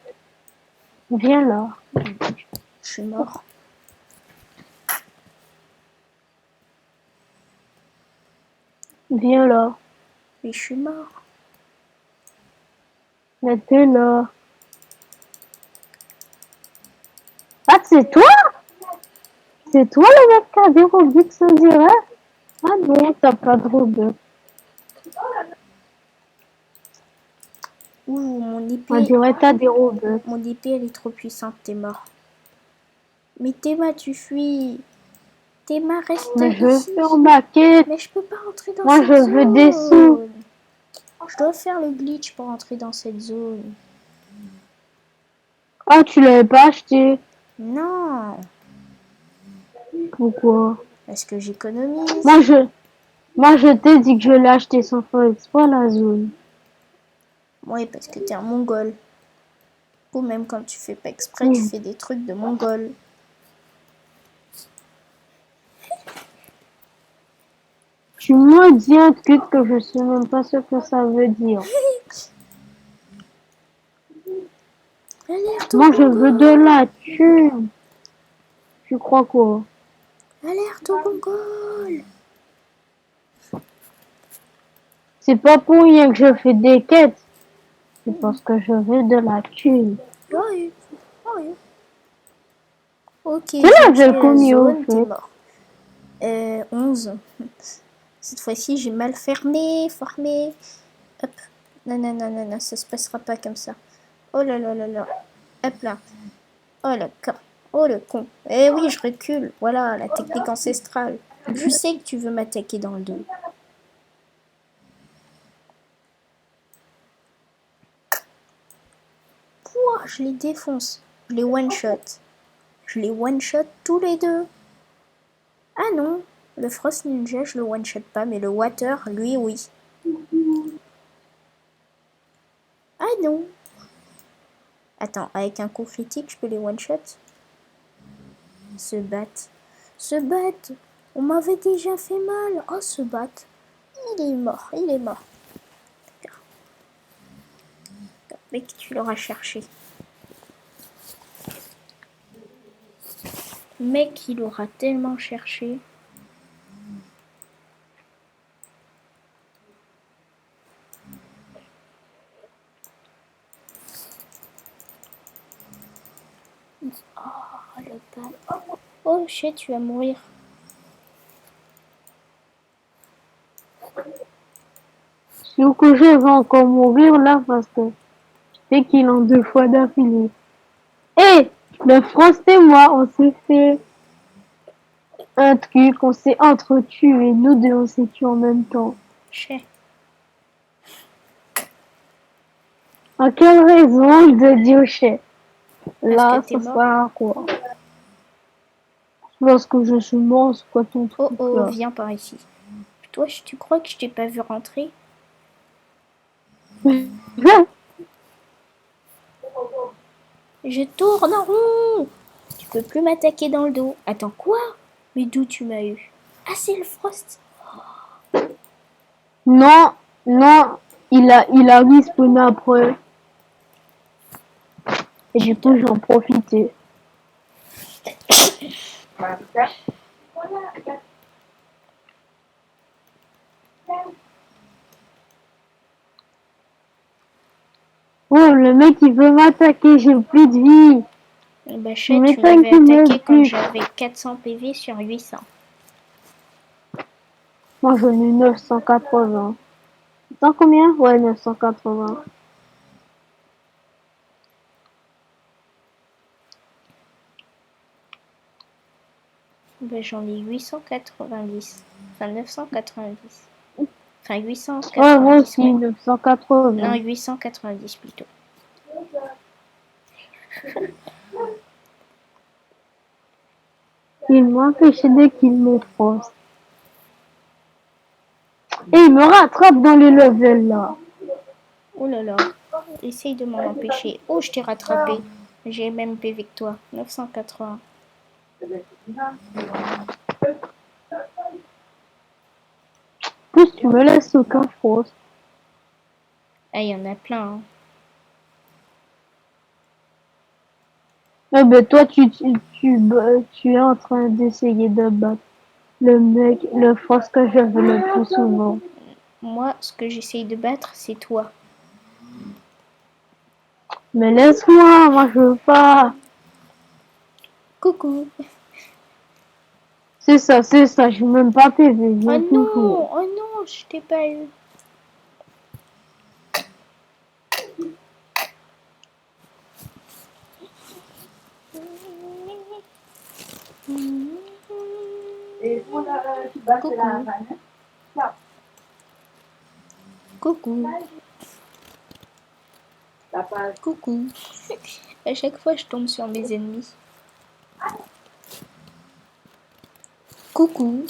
Viens là. Je suis mort. Viens là. Mais je suis mort. Mais t'es là. Ah, c'est toi? C'est toi le mec qui a des Robux, on dirait? Ah non, t'as pas de Robux. Ouh, On épée, dirait que t'as des Robux. mon épée, elle est trop puissante, t'es mort. Mais Théma, tu fuis. Théma, reste Mais je veux ici. faire ma quête. Mais je peux pas rentrer dans Moi, cette je veux des sous. zone. Je dois faire le glitch pour entrer dans cette zone. Ah, tu l'avais pas acheté. Non, Pourquoi? parce que j'économise. Moi, je t'ai dit que je l'ai acheté sans faire exprès la zone. Oui, parce que t'es un mongol. Ou même quand tu fais pas exprès, tu fais des trucs de mongol. Tu m'as dit un truc que je sais même pas ce que ça veut dire. Alerte au Moi, je veux de mongol! la thune. Tu crois quoi? Alerte au mongol! C'est pas pour rien que je fais des quêtes. C'est parce que je veux de la thune. Oui, oui. Ok, C'est j'ai là tué la combien au zone, t'es fait? mort. 11. Cette fois-ci, j'ai mal formé. Hop. Non, non, non, non, non, ça se passera pas comme ça. Oh là là là là. Hop là. Oh le con. Oh le con. Eh oui, je recule. Voilà, la technique ancestrale. Je sais que tu veux m'attaquer dans le dos. Pouah, je les défonce. Je les one-shot. Je les one-shot tous les deux. Ah non, le Frost Ninja, je le one-shot pas, mais le Water, lui, oui. Ah non. Attends, avec un coup critique, je peux les one-shot? Se battre. Se battre. On m'avait déjà fait mal. Oh, se battre. Il est mort, il est mort. Mec, tu l'auras cherché. Mec, il aura tellement cherché. Oh, le bat. Oh, shit, tu vas mourir. Sûr que je vais encore mourir là parce que je sais qu'il en 2 fois d'affilée. Eh, le Frost et moi, on s'est fait un truc, on s'est entretués, nous deux on s'est tués en même temps. Chais. À quelle raison de dire chef? Parce que Là, t'es ça sert mort. à quoi? Parce que je suis mort, c'est quoi ton Oh truc oh, là? viens par ici. Toi, tu crois que je t'ai pas vu rentrer? Je tourne en rond. Tu peux plus m'attaquer dans le dos. Attends, quoi? Mais d'où tu m'as eu? Ah, c'est le Frost. Non, non, il a respawn après. Et du coup, j'en profitais. Oh, le mec, il veut m'attaquer, j'ai plus de vie. Bah, Tu chais, tu m'étonnes m'avais qu'il me attaqué quand bute. j'avais 400 PV sur 800. Moi, j'en ai 980. Attends, combien? Ouais, 980. Bah, j'en ai 890. Enfin, 990. Enfin, Ouais, moi 890, aussi, ouais. Non, 980. 890 plutôt. Il m'a empêché de kill mon Frost. Et il me rattrape dans les levels là. Oh là là. Essaye de m'en empêcher. Oh, je t'ai rattrapé. J'ai même PV que toi. 980. Plus tu me laisses aucun Frost. Ah, il y en a plein, hein. Ah ben toi, tu es en train d'essayer de battre le mec, le Frost que je veux le plus souvent. Moi, ce que j'essaye de battre, c'est toi. Mais laisse-moi, moi je veux pas. Coucou. C'est ça, je veux même pas PV, Oh viens toujours. non, oh non, je t'ai pas eu. Coucou. Coucou. Coucou. À chaque fois, je tombe sur mes ennemis. Coucou.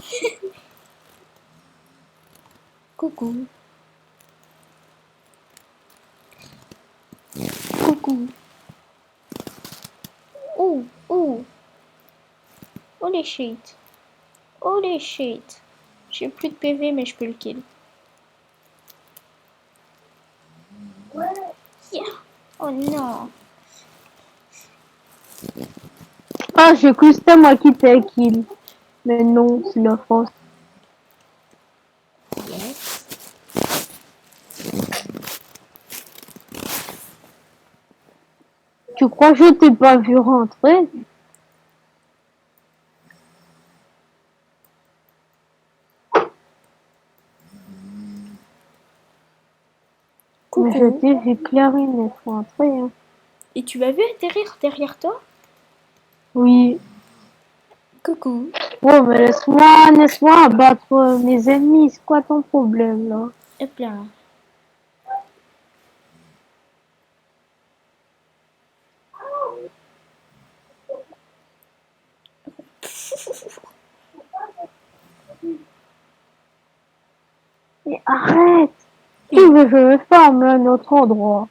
Coucou. Coucou. Oh, oh. Oh les shit. Oh les shit. J'ai plus de PV mais je peux le kill. Yeah. Oh non. Ah, j'ai cru que c'était moi qui t'ai kill. Mais non, c'est la France. Yes. Tu crois que je t'ai pas vu rentrer? Mais je Coucou. t'ai vu clairement rentrer. Hein. Et tu m'as vu atterrir derrière toi? Oui. Coucou. Oh, mais laisse-moi abattre mes ennemis. C'est quoi ton problème, là? Hop là. Mais arrête! Tu Oui. veux que je ferme un autre endroit?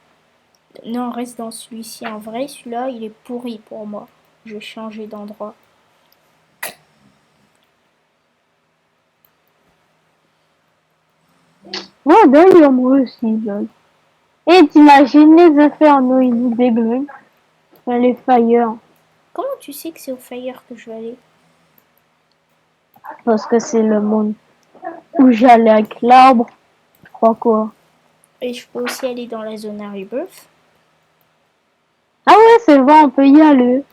Non, reste dans celui-ci. En vrai, celui-là, il est pourri pour moi. Je vais changer d'endroit. Ouais, d'ailleurs, moi aussi, là. Et t'imagines les infernaux, ils nous déglinguent. Enfin, les fire. Comment tu sais que c'est au fire que je vais aller? Parce que c'est le monde où j'allais avec l'arbre. Je crois quoi. Et je peux aussi aller dans la zone à rebirth. Ah ouais, c'est vrai, on peut y aller.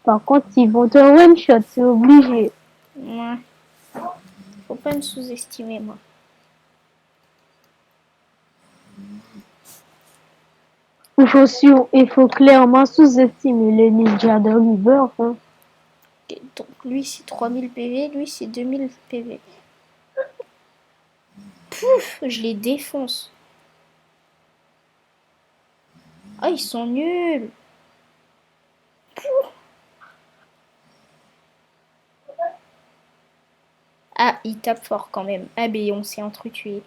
Par contre, ils vont te one-shot, c'est obligé. Ouais. Faut pas me sous-estimer, moi. Il faut clairement sous-estimer les ninjas de Rebirth. Hein. Ok, donc lui c'est 3000 PV, lui c'est 2000 PV. Pouf, je les défonce. Ah, ils sont nuls. Pouf. Ah, ils tapent fort quand même. Ah, ben on s'est entretués.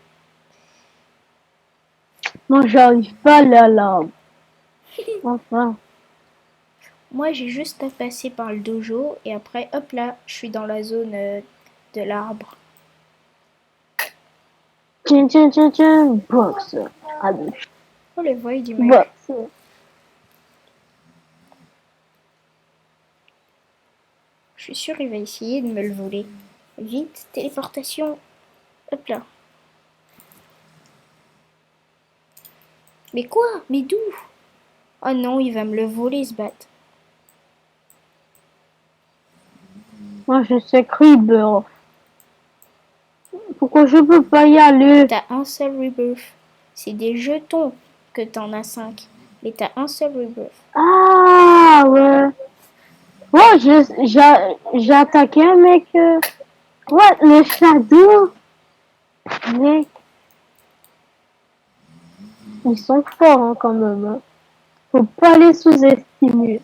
Non, j'arrive pas à aller à l'arbre. Enfin. Moi j'ai juste à passer par le dojo et après, hop là, je suis dans la zone de l'arbre. Tiens, tiens, tiens, tiens. Box. Allez. Oh, le void du mage. Box. Je suis sûre il va essayer de me le voler. Vite, téléportation. Hop là. Mais quoi? Mais d'où? Oh non, il va me le voler ce bat. Moi, je sais Rebirth. Pourquoi je peux pas y aller? T'as un seul rebirth. C'est des jetons que t'en as 5. Mais t'as un seul rebirth. Ah, ouais. Ouais, j'ai attaqué un mec. Ouais, le Shadow. Mec, ils sont forts hein, quand même. Hein. Faut pas les sous-estimer.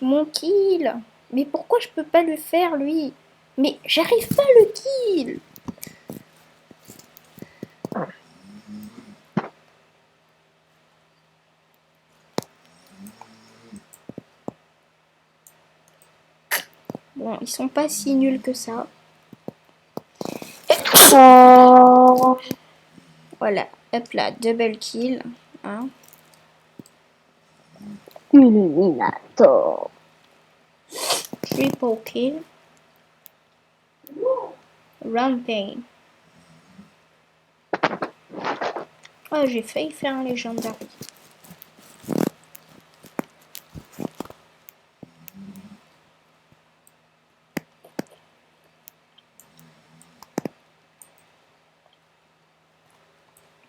Mon kill. Mais pourquoi je peux pas le faire lui? Mais j'arrive pas à le kill. Bon, ils sont pas si nuls que ça. Oh, Voilà, hop là, double kill. Hein. Illuminator. Triple kill. Ramping. Oh, j'ai failli faire un légendaire.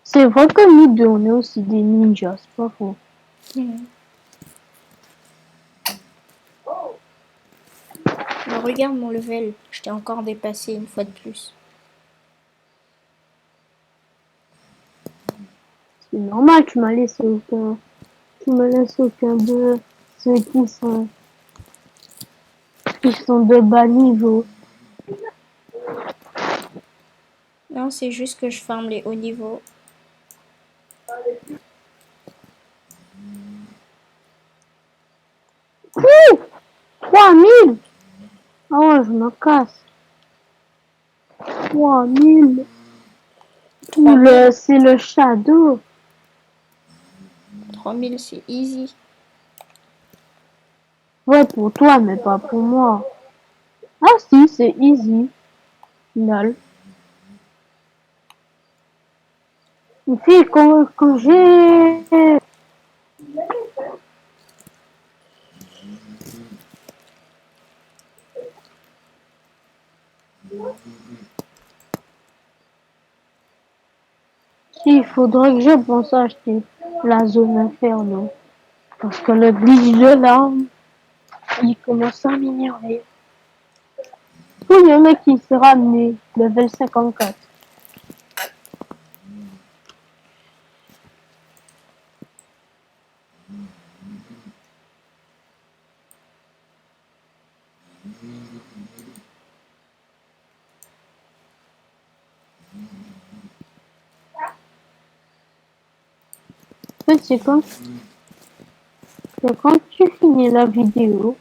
C'est vrai que nous deux, on est aussi des ninjas, c'est pas faux. Mais regarde mon level, je t'ai encore dépassé une fois de plus. C'est normal, tu m'as laissé aucun de ceux qui sont de bas niveau. Non, c'est juste que je farme les hauts niveaux. 3000. Ah ouais, je me casse. 3000. 3000. C'est le Shadow. 3000, c'est easy. Ouais, pour toi, mais pas pour moi. Ah si, c'est easy. Lol. Et puis, quand j'ai... Il faudrait que je pense à acheter la zone Inferno. Parce que le glitch de l'arme, il commence à m'énerver. Tout le mec qui s'est ramené, level 54. En fait, c'est quand tu finis la vidéo,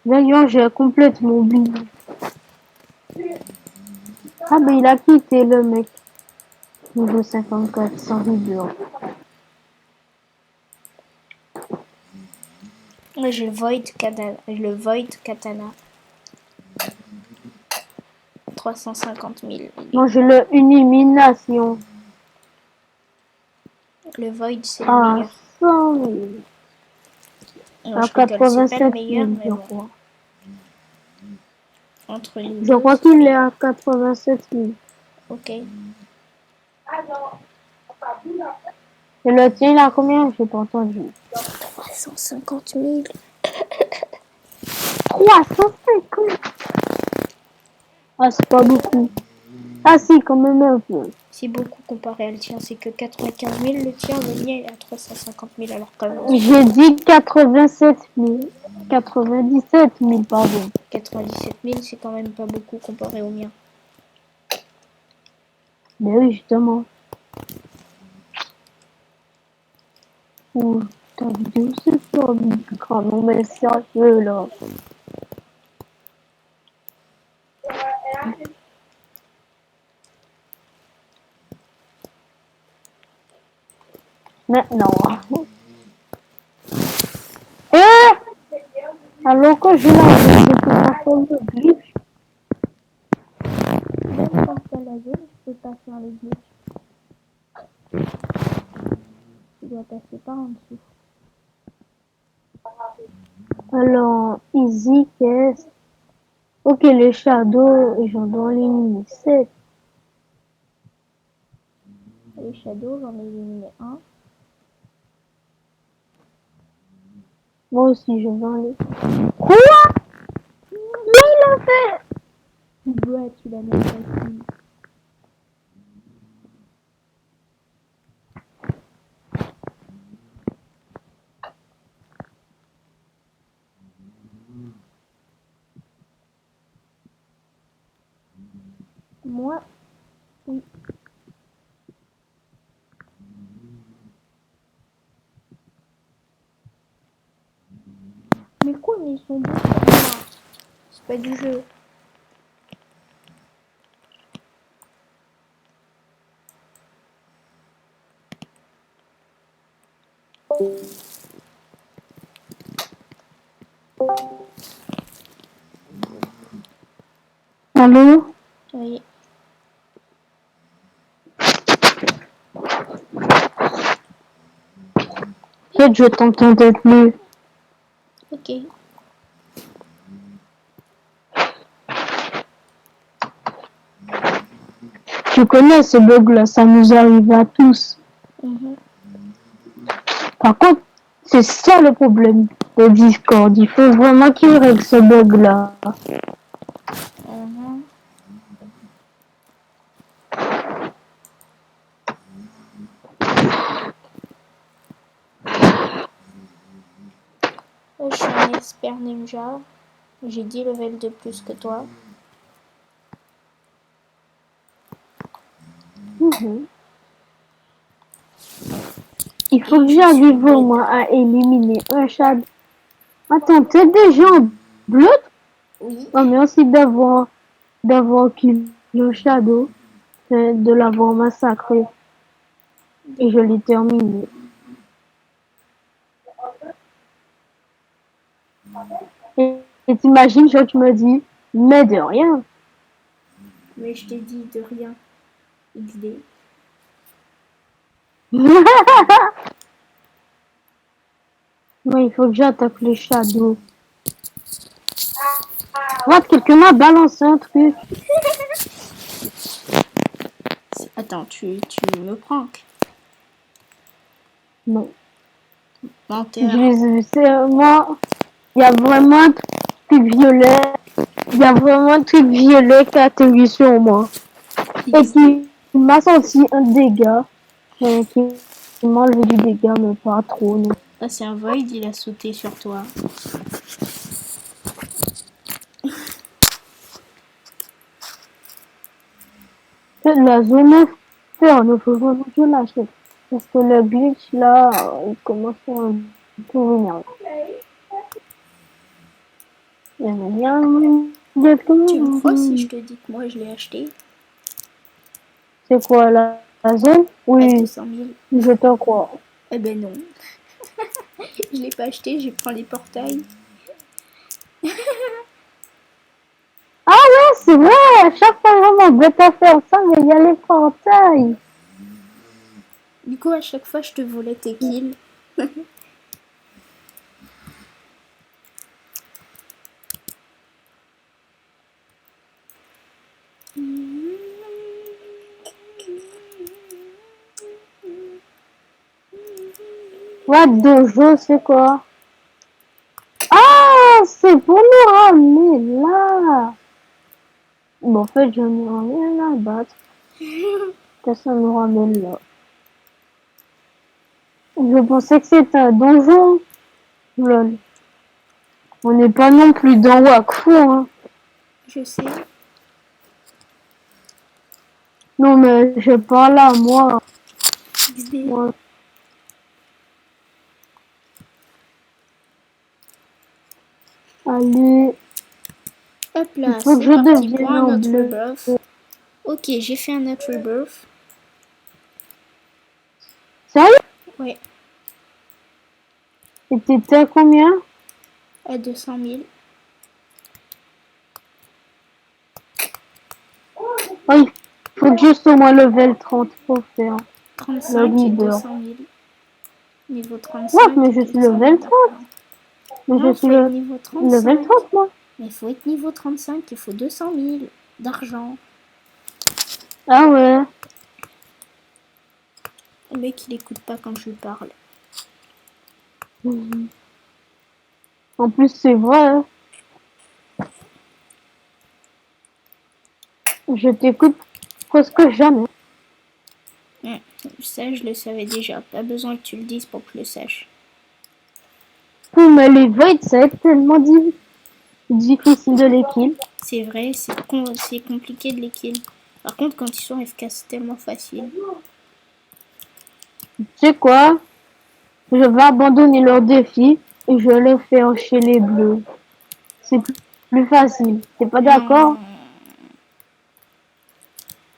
d'ailleurs, j'ai complètement oublié. Ah, ben, il a quitté le mec. Niveau 54, sans rigueur. Moi, j'ai le Void Katana. 350 000. Moi, j'ai le Illumination. Le Void, c'est le À meilleur. 100 000. Non, À je rigole, c'est pas le 87 meilleur, 000, mais je bon. crois. Entre nous Je deux, crois c'est qu'il est celui-là. à 87 000. Ok. Et le tien, il a combien? J'ai pas entendu. 350 000. 350. Ah, c'est pas beaucoup. Ah si, quand même un peu. C'est beaucoup comparé à le tien. C'est que 95 000 le tien. Le mien, il est à 350 000 alors qu'avant. J'ai dit 87 000. 97 000, pardon. 97 000, c'est quand même pas beaucoup comparé au mien. Mais oui, justement. Ouh, ta vidéo, c'est pas grand. Non, mais sérieux, là. Maintenant. Eh! Alors que je l'ai c'est pas forme de glitch. Même quand je fais la zone, je peux pas faire les glitches. Tu dois passer par en dessous. Alors, easy, qu'est-ce? Ok, le shadow, j'en dois éliminer 7. Les shadows, j'en ai éliminé un. Moi aussi, je vais aller. Quoi? Mais il a fait! Ouais, tu l'as même pas fini. Moi, oui. Mais quoi, mais ils sont bons pour moi. C'est pas du jeu. Allô? Oui. Peut-être je t'entendais plus. Ok. Tu connais ce bug-là, ça nous arrive à tous. Par contre, c'est ça le problème de Discord. Il faut vraiment qu'il règle ce bug-là. Je suis un expert ninja. J'ai 10 levels de plus que toi. Il faut Et que je suis j'arrive au dead. moins à éliminer un shadow. Attends, t'es déjà en bleu? Oui. Oh, merci d'avoir kill le shadow, de l'avoir massacré. Et je l'ai terminé. Et t'imagines, genre, tu me dis, mais de rien. Mais je t'ai dit de rien. XD. Ouais, il faut que j'attaque le shadow. What, quelqu'un m'a balancé un truc. Attends, tu me pranks. Non. Menteur. Je les ai vus, c'est moi. Il y a vraiment un truc violet. Il y a vraiment un truc violet qui a atterri sur moi. Et XD. qui m'a senti un dégât. Qui m'a enlevé du dégât, mais pas trop, non. Ah, c'est un void, il a sauté sur toi. La zone ferme, il faut vraiment que je l'achète. Parce que le glitch, là, il commence à un peu m'énerver. Tu me crois si je te dis que moi je l'ai acheté C'est quoi, la zone? à Oui, 200 000? je te crois. Eh ben non. Je l'ai pas acheté, j'ai pris les portails. Ah ouais, c'est vrai, à chaque fois, vraiment, bête à faire ça, mais il y a les portails. Du coup, à chaque fois, je te volais tes kills. What dojo, c'est quoi? Ah, c'est pour nous ramener là. Bon, en fait, j'en ai rien à battre. Que ça nous ramène là. Je pensais que c'était un donjon. Lol. On n'est pas non plus dans Wakfu, hein. Je sais. Non, mais je parle à moi. XD. Moi. Allez, Hop il là, faut que c'est je parti pour devienne un en autre bleu. rebirth. Ok, j'ai fait un autre rebirth. Sérieux? Ouais, Et t'étais à combien? à 200 000. Oh, il faut juste au moins level 30 pour faire le 35 et leader. 200 000. Niveau What? 35 Mais et je suis 200 level 000. 30. Mais je Non, suis faut être niveau level 35. 30, moi. Mais il faut être niveau 35, il faut 200 000 d'argent. Ah ouais. Le mec, il écoute pas quand je lui parle. En plus, c'est vrai, hein. Je t'écoute presque jamais. Ça, je le savais déjà. Pas besoin que tu le dises pour que je le sache. Oui, mais les voids, ça va être tellement difficile de les kill. C'est vrai, c'est compliqué de les kill. Par contre, quand ils sont FK, c'est tellement facile. Tu sais quoi? Je vais abandonner leur défi et je vais le faire chez les bleus. C'est plus facile. T'es pas d'accord? Non.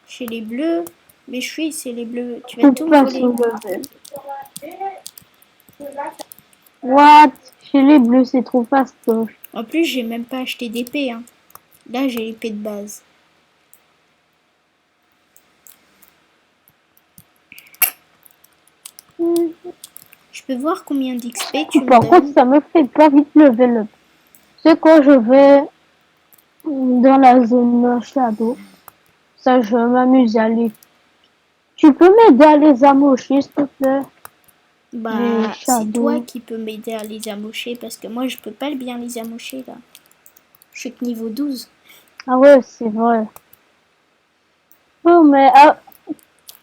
Chez les bleus, mais je suis, c'est les bleus. Tu vas Toute tout me voler. façon, level. What? Chez les bleus, c'est trop fastoche. En plus, j'ai même pas acheté d'épée. Hein. Là, j'ai l'épée de base. Je peux voir combien d'XP tu me Par contre, donnes? ça me fait pas vite level up. C'est quand je vais dans la zone shadow. Ça, je m'amuse à aller. Tu peux m'aider à les amocher, s'il te plaît? Les Bah, c'est toi shadows. qui peux m'aider à les amocher parce que moi, je peux pas bien les amocher là. Je suis que niveau 12. Ah ouais, c'est vrai. Oh, mais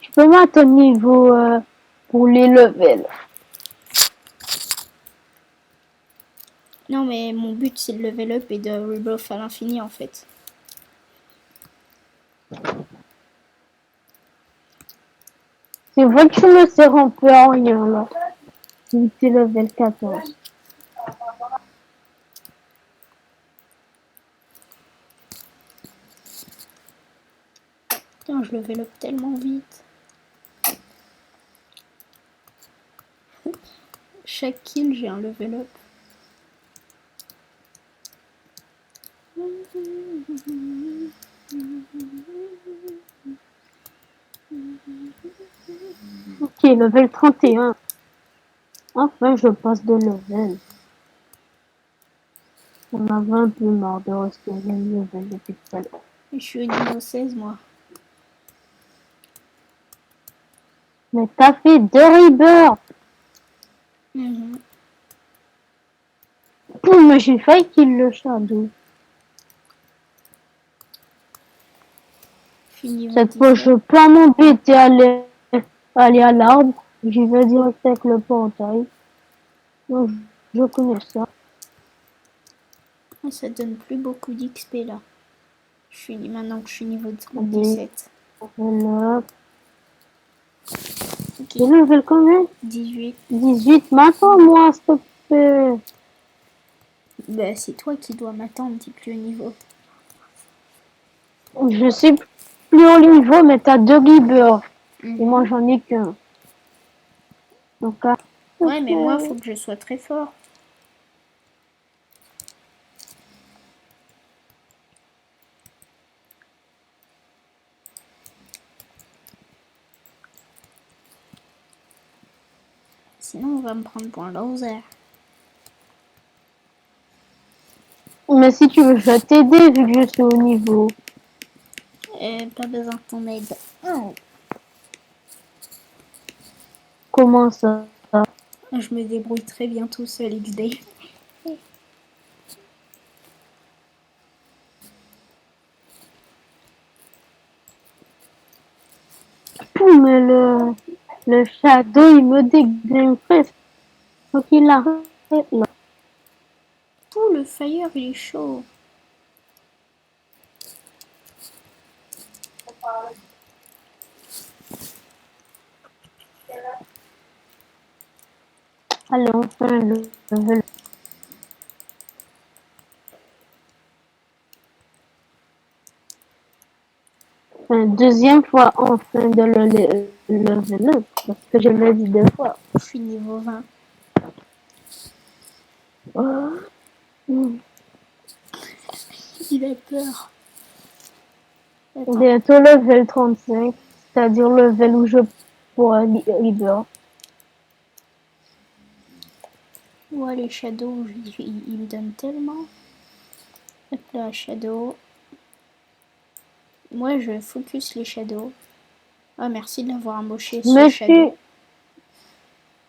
tu peux mettre ton niveau pour les levels. Non, mais mon but, c'est de level up et de rebuff à l'infini en fait. C'est vrai que tu me sers un peu à rien, là. T'es level 14. Putain, je level up tellement vite. Chaque kill, j'ai un level up. Ok, level 31. Enfin, je passe de level. On avait un peu marre de rester au même level depuis tout à l'heure. Je suis au niveau 16, moi. Mais t'as fait 2 rebirths. Mais j'ai failli kill le shadow. Je suis niveau Cette fois, 17. je peux m'embêter à aller à l'arbre. J'y vais direct avec le portail. Donc, je connais ça. Ah, ça donne plus beaucoup d'XP là. Maintenant que je suis niveau Allez, 17. voilà. Ok, C'est level combien? 18. 18. M'attends, moi, s'il te plaît. Bah, c'est toi qui dois m'attendre, t'es plus au niveau. Je sais plus au niveau, mais t'as 2 rebirths. Et moi, j'en ai qu'un. Donc, Ouais, mais moi, faut que je sois très fort. Sinon, on va me prendre pour un loser. Mais si tu veux, je vais t'aider vu que je suis au niveau. Pas besoin de ton aide. Oh. Comment ça? Je me débrouille très bien tout seul, XD. Mais le shadow, il me déglingue presque. Faut qu'il arrête là. Oh, le fire, il est chaud. Allez, enfin, le level. Enfin, deuxième fois, enfin, de le level up. Parce que je l'ai dit 2 fois. Je suis niveau 20. Oh. Il a peur. Attends. Bientôt level 35. C'est-à-dire le level où je pourrais leader. Ouais, les shadows, il me donne tellement. Hop là, shadow. Moi, je focus les shadows. Ah, merci de l'avoir amoché, ce shadow.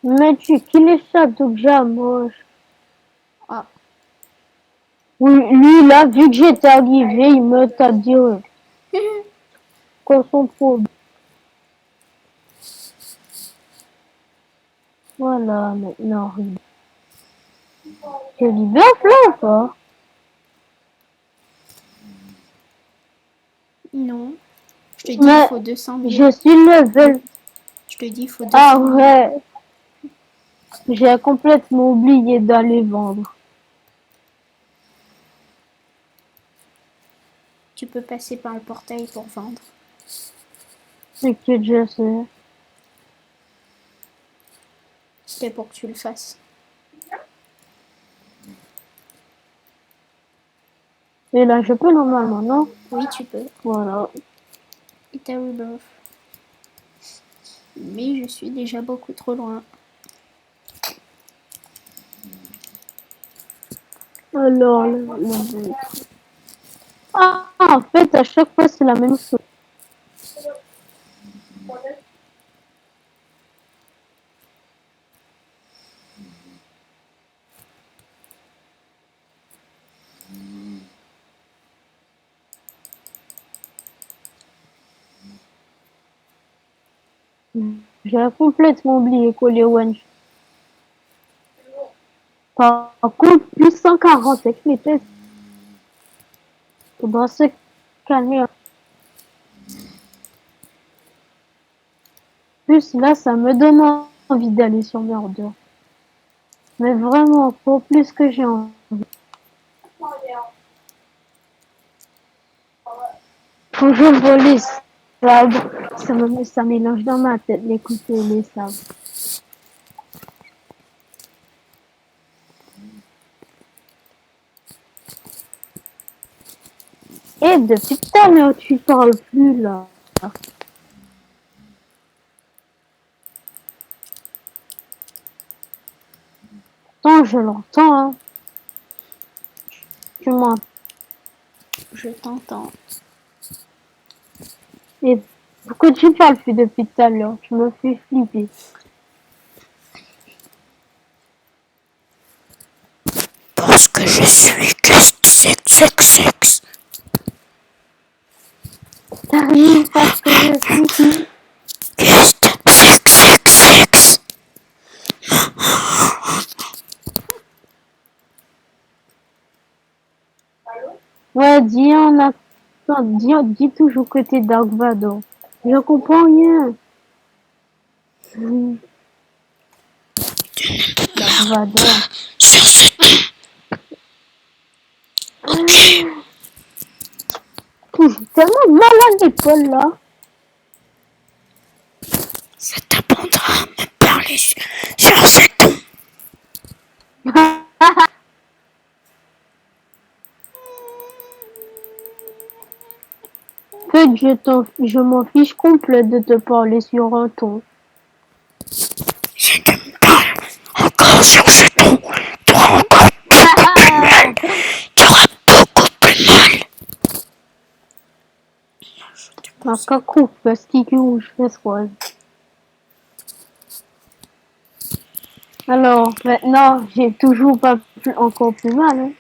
Mais qui les shadows que j'amoche? Ah. Oui, lui, là, vu que j'étais arrivé, il me tape direct. Qu'on son problème. Voilà, maintenant, j'ai dit bien là ou pas? Non. Je te dis, il Mais faut 200 000. je suis level. Je te dis, il faut 200 Ah 000. ouais, j'ai complètement oublié d'aller vendre. Tu peux passer par le portail pour vendre. T'inquiète, je sais. C'était pour que tu le fasses. Et là, je peux normalement, non? Oui, tu peux. Voilà. Et t'as rebirth. Mais je suis déjà beaucoup trop loin. Alors, ah, en fait, à chaque fois, c'est la même chose. J'ai complètement oublié coller one. Par contre, plus 140 avec les tests. Faudra se calmer. plus, là, ça me donne envie d'aller sur Murder. Mais vraiment, pour plus que j'ai envie. Faut que je vois les sabres. Ça mélange dans ma tête, les couteaux et les sabres. Et depuis tout à l'heure, tu parles plus, là. Pourtant, je l'entends, hein. Tu m'entends. Je t'entends. Et pourquoi tu parles plus depuis tout à l'heure? Tu me fais flipper. Parce que je suis sexe. T'arrives parce que je suis qui? Juste sexe. Ouais, dis toujours que t'es Dark Vador. Je comprends rien. Dark Vador. Sur ce ton. Ok. J'ai tellement mal à l'épaule, là. Ça t'apprendra à me parler sur ce ton. Que je m'en fiche complet de te parler sur un ton. Si tu me parles encore sur ce ton, tu auras encore beaucoup plus mal. Tu auras beaucoup plus mal. Marca coupe, parce qu'il rouge, fesse rose. Alors, maintenant, j'ai toujours pas encore plus mal, hein.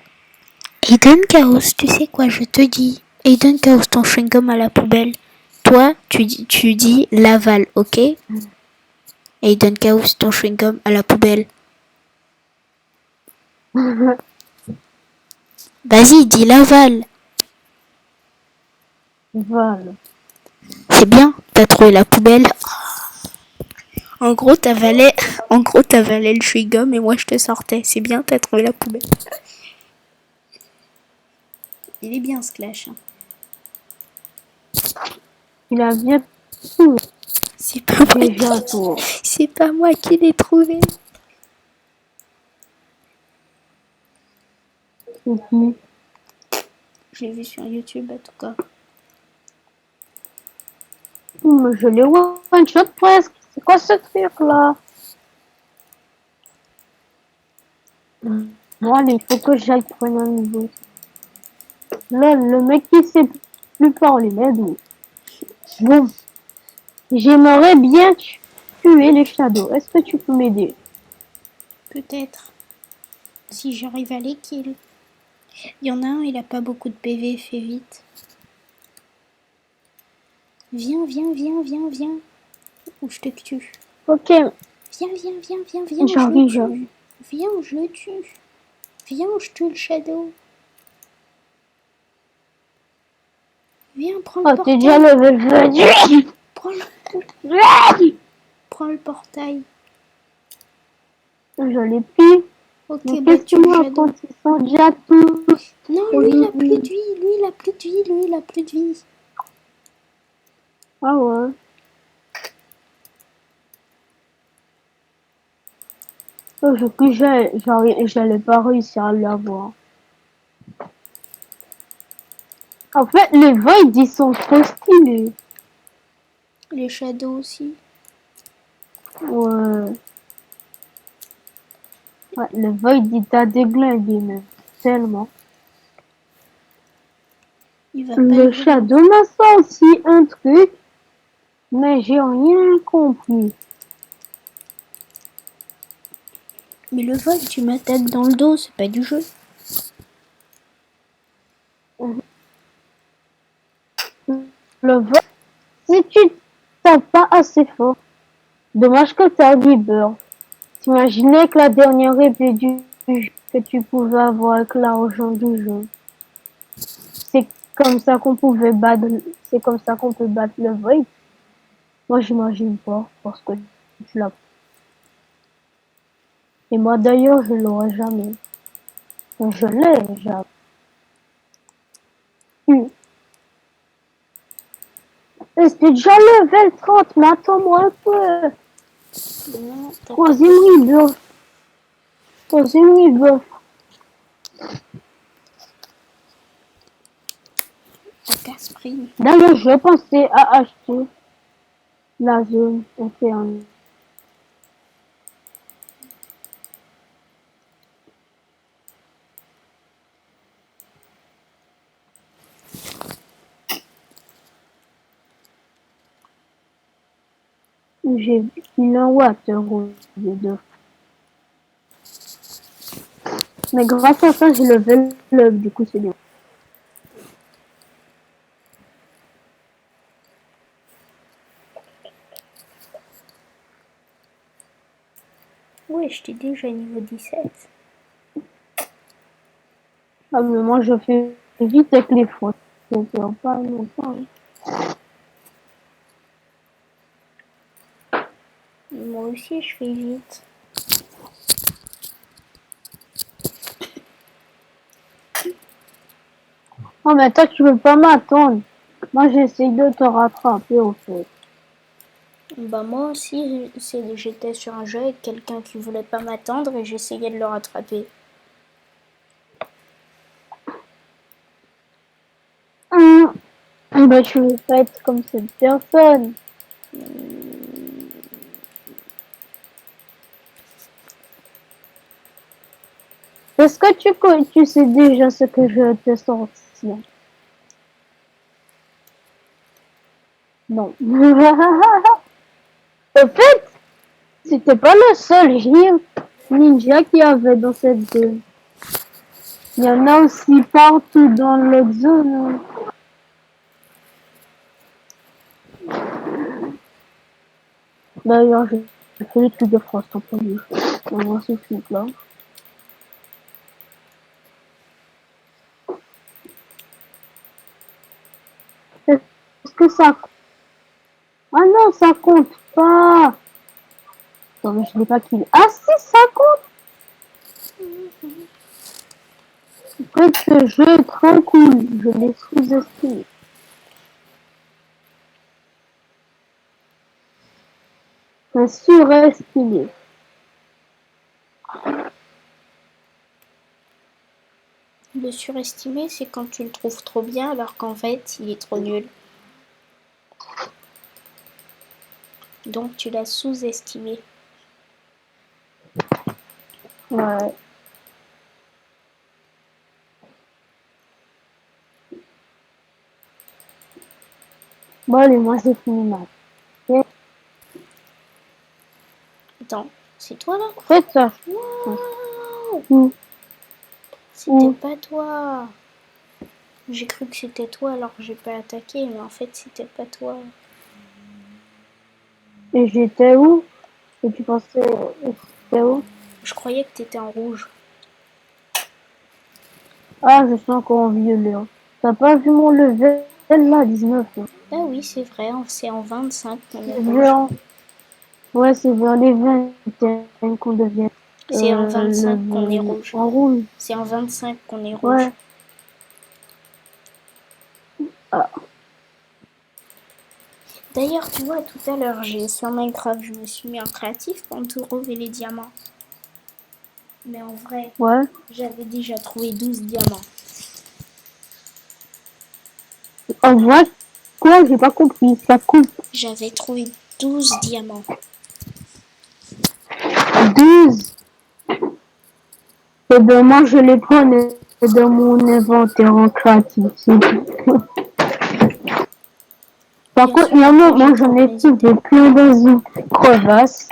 Aiden Chaos, tu sais quoi, je te dis. Aiden Chaos, ton chewing-gum à la poubelle. Toi, tu dis Laval, ok? Aiden Chaos, ton chewing-gum à la poubelle. Vas-y, dis Laval. Voilà. C'est bien, t'as trouvé la poubelle. En gros, t'avalais le chewing-gum et moi je te sortais. C'est bien, t'as trouvé la poubelle. Il est bien ce clash. Hein. Il a bien tout. C'est pas moi Déjà, toi. C'est pas moi qui l'ai trouvé. C'est qui? Je l'ai vu sur YouTube en tout cas. Je l'ai one shot presque. C'est quoi ce truc là? Bon allez, il faut que j'aille prendre un niveau. Là, le mec qui sait plus parler, mais d'où? Bon, j'aimerais bien tuer les shadows. Est-ce que tu peux m'aider? Peut-être. Si j'arrive à les kill. Il y en a un, il a pas beaucoup de PV, fais vite. Viens. Ou je te tue. Ok, Viens, j'arrive. Viens, je le tue. Viens, je tue le shadow. Viens, prends le Oh, portail. t'es déjà level 20. Prends le portail. Je l'ai plus. Ok, Mais bah qu'est-ce que tue le tu me shadow. racontes? Ils sont déjà tous. Non, lui, il a plus de vie. Ah ouais. Oh, j'allais pas réussir à l'avoir. En fait, les Void, ils sont trop stylés. Les shadows aussi. Ouais. Ouais, le Void, il t'a déglingué même. Tellement. Il va pas Le Shadow m'a sorti un truc, mais j'ai rien compris. Mais le vol, tu m'attaques dans le dos, c'est pas du jeu. Le Void, si tu tapes pas assez fort, dommage que t'as Rebirth. T'imaginais que la dernière épée du jeu que tu pouvais avoir avec l'argent du jeu. C'est comme ça qu'on pouvait battre, c'est comme ça qu'on peut battre le Void. Moi, j'imagine pas, parce que tu l'as. Et moi, d'ailleurs, je l'aurais jamais. Je l'ai jamais eu. Et c'était déjà level 30, mais attends-moi un peu. Non, t'as pas Troisième rebirth. Troisième rebirth. un casse-prix. D'ailleurs, je pensais à acheter la zone interne. J'ai une water au lieu de. Mais grâce à ça, j'ai level up, du coup, c'est bien. Ouais, je t'ai déjà niveau 17. Ah, mais moi, je fais vite avec les fautes. Je ne pas longtemps. Moi aussi, je fais vite. Oh, mais toi, tu veux pas m'attendre. Moi, j'essaye de te rattraper, au fait. Bah moi aussi, j'étais sur un jeu avec quelqu'un qui voulait pas m'attendre et j'essayais de le rattraper. Bah, tu veux pas être comme cette personne. Est-ce que tu sais déjà ce que je te sortir? Non. En fait, c'était pas le seul heal ninja qu'il y avait dans cette zone. Il y en a aussi partout dans l'autre zone. D'ailleurs, j'ai fait les trucs de France en premier. On voit ce truc là. Est-ce que ça... Ah non, ça compte pas. Non, mais je l'ai pas kill. Ah si, ça compte. En fait, ce jeu est trop cool. Je l'ai sous-estimé. Surestimé. Le surestimer, c'est quand tu le trouves trop bien alors qu'en fait, il est trop nul. Donc tu l'as sous-estimé. Ouais. Bon, allez, moi, c'est fini, ma. Attends, c'est toi là? Faites ça. Wow. C'était pas toi. J'ai cru que c'était toi alors que j'ai pas attaqué, mais en fait c'était pas toi. Et j'étais où? Et tu pensais, c'était où? Je croyais que t'étais en rouge. Ah, je suis encore en violet. Hein. T'as pas vu mon level là, 19. Hein. Ah oui, c'est vrai, c'est en 25 qu'on est rouge. Vers... Ouais, c'est vers les 21 qu'on devient. C'est en 25 qu'on est rouge. En rouge. C'est en 25 qu'on est rouge. Ouais. Ah. D'ailleurs, tu vois, tout à l'heure, sur Minecraft, je me suis mis en créatif pour trouver les diamants. Mais en vrai, Ouais. j'avais déjà trouvé 12 diamants. En vrai, quoi, j'ai pas compris. Ça coupe. J'avais trouvé 12 diamants. 12. Et ben moi, je les prenais dans mon inventaire en créatif. Par contre, il y en a, moi, j'en ai trouvé plein dans une crevasse.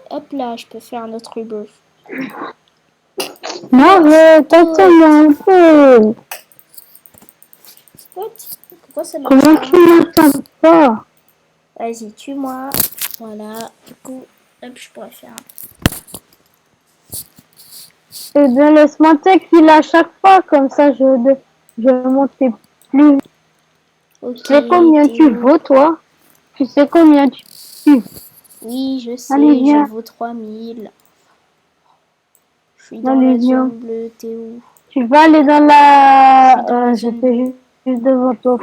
Hop là, je peux faire un autre rebirth. Non, attends-moi un peu. What? Pourquoi ça marche Comment pas? tu m'entends pas? Vas-y, tue-moi. Voilà. Du coup, hop, je pourrais faire. Eh bien, laisse-moi t'écrire à chaque fois, comme ça je vais monter plus. Ok, Tu sais combien t'es tu où? vaux, toi? Tu sais combien tu... Oui, je Allez, sais, je viens. vaux 3000. Je suis dans Allez, la viens. zone bleue, t'es où? Tu vas aller dans Je suis dans la la... zone J'étais bleue. juste devant toi.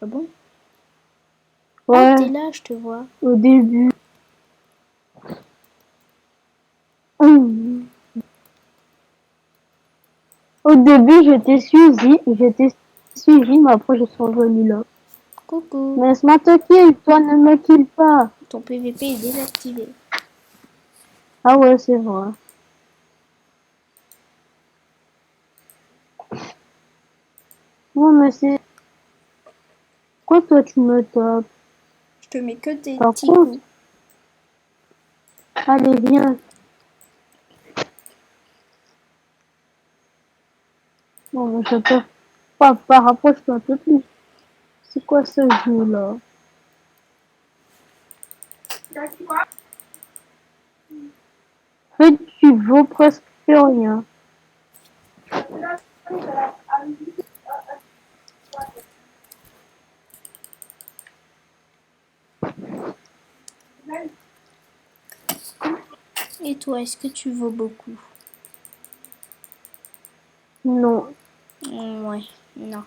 Ah bon? Ah, Ouais, t'es là, je te vois. au début. Hum. Au début, j'étais suivi, mais après, je suis revenu là. Coucou. Mais ce matin, kill, toi, ne me kill pas. Ton PVP est désactivé. Ah ouais, c'est vrai. Non, mais c'est... Quoi, toi, tu me tapes? Je te mets que des Par petits contre, coups. allez, viens. Non, mais je peux pas rapproche-toi un peu plus. C'est quoi ce jeu-là? En fait, tu vaux presque rien. Et toi, est-ce que tu vaux beaucoup? Non. Ouais, non.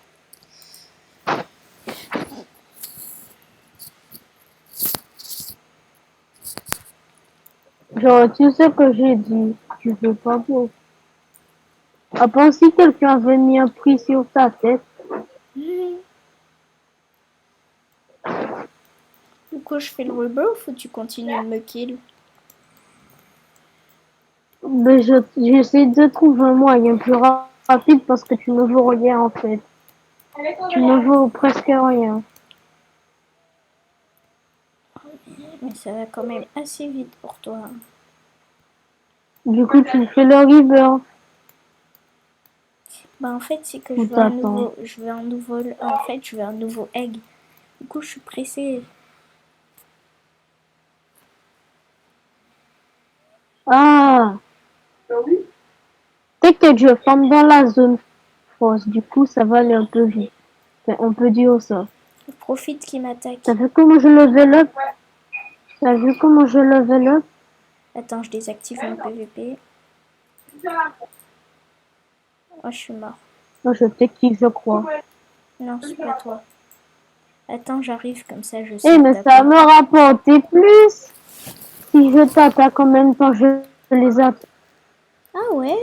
Genre, tu sais que j'ai dit, tu veux pas beau. À part si quelqu'un avait mis un prix sur ta tête, Du coup, je fais le rebirth ou tu continues de me kill? mais j'essaie de trouver un moyen plus rapide parce que tu ne vaux rien en fait. Tu ne vaux presque rien. Mais ça va quand même assez vite pour toi. Du coup, tu fais le river Bah en fait, c'est que ou t'attends. je veux un nouveau egg. Du coup, je suis pressée. Ah, dès que je tombe dans la zone fausse, du coup, ça va aller un peu vite. Enfin, on peut dire ça. Profite qui m'attaque. T'as vu comment je level up? T'as vu comment je level up? Attends, je désactive mon PVP. Oh, je suis mort. Moi, je sais qui je crois. Non, c'est pas toi. Attends, j'arrive comme ça, je Eh, sors mais ça d'abord. me rapportait plus si je t'attaque en même temps je les attaque. Ah ouais?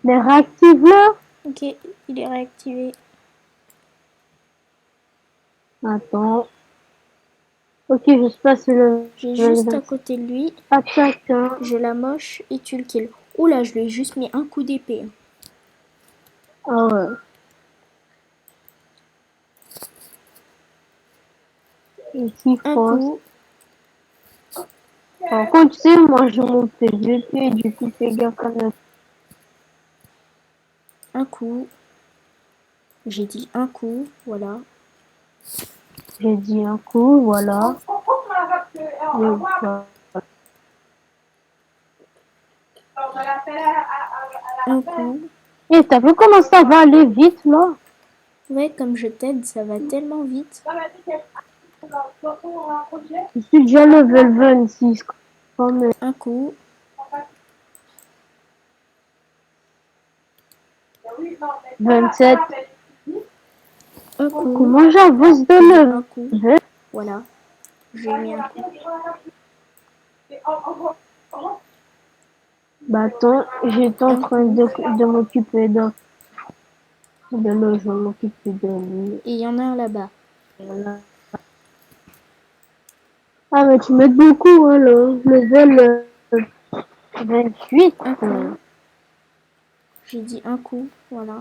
Mais réactive-le. Ok, il est réactivé. Attends. Ok, je passe le J'ai level juste à 26. côté de lui. Attaque, hein. Je la moche et tu le kills. Oula, je lui ai juste mis un coup d'épée. Ah ouais. Et qui Un force. coup, Par contre, tu sais, moi, je monte PVP, du coup, fais gaffe quand même. un coup. J'ai dit un coup, voilà. J'ai dit un coup, voilà. Et voilà. Un coup. Et t'as vu comment ça va aller vite, là? Ouais, comme je t'aide, ça va tellement vite. Je suis déjà level 26, quand même. Un coup, 27. un coup. Comment j'avance J'ai dit de un coup. level? Voilà, j'ai mis un coup. Bah attends, j'étais en Un train coup. de m'occuper de l'eau, je m'occuper de lui. Et il y en a un là-bas. Voilà. Ah mais tu m'aides beaucoup, hein, le level 28. Un coup. J'ai dit un coup, voilà.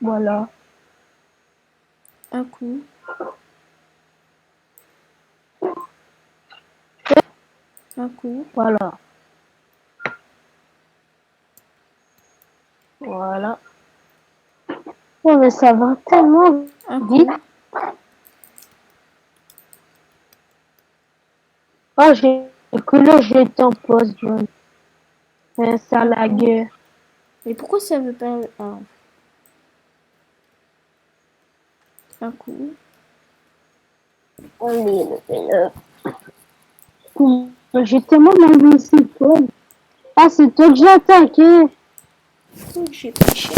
Voilà. Un coup. Un coup. Voilà. Voilà. Ouais, mais ça va tellement Un vite. coup. Oh, j'ai que là, j'étais en pause, John. Ça lag. Mais pourquoi ça veut pas... Ah. Un coup. Allez, j'ai tellement mal aussi, toi. Ah, c'est toi que j'ai attaqué. Oh, j'ai pris cher.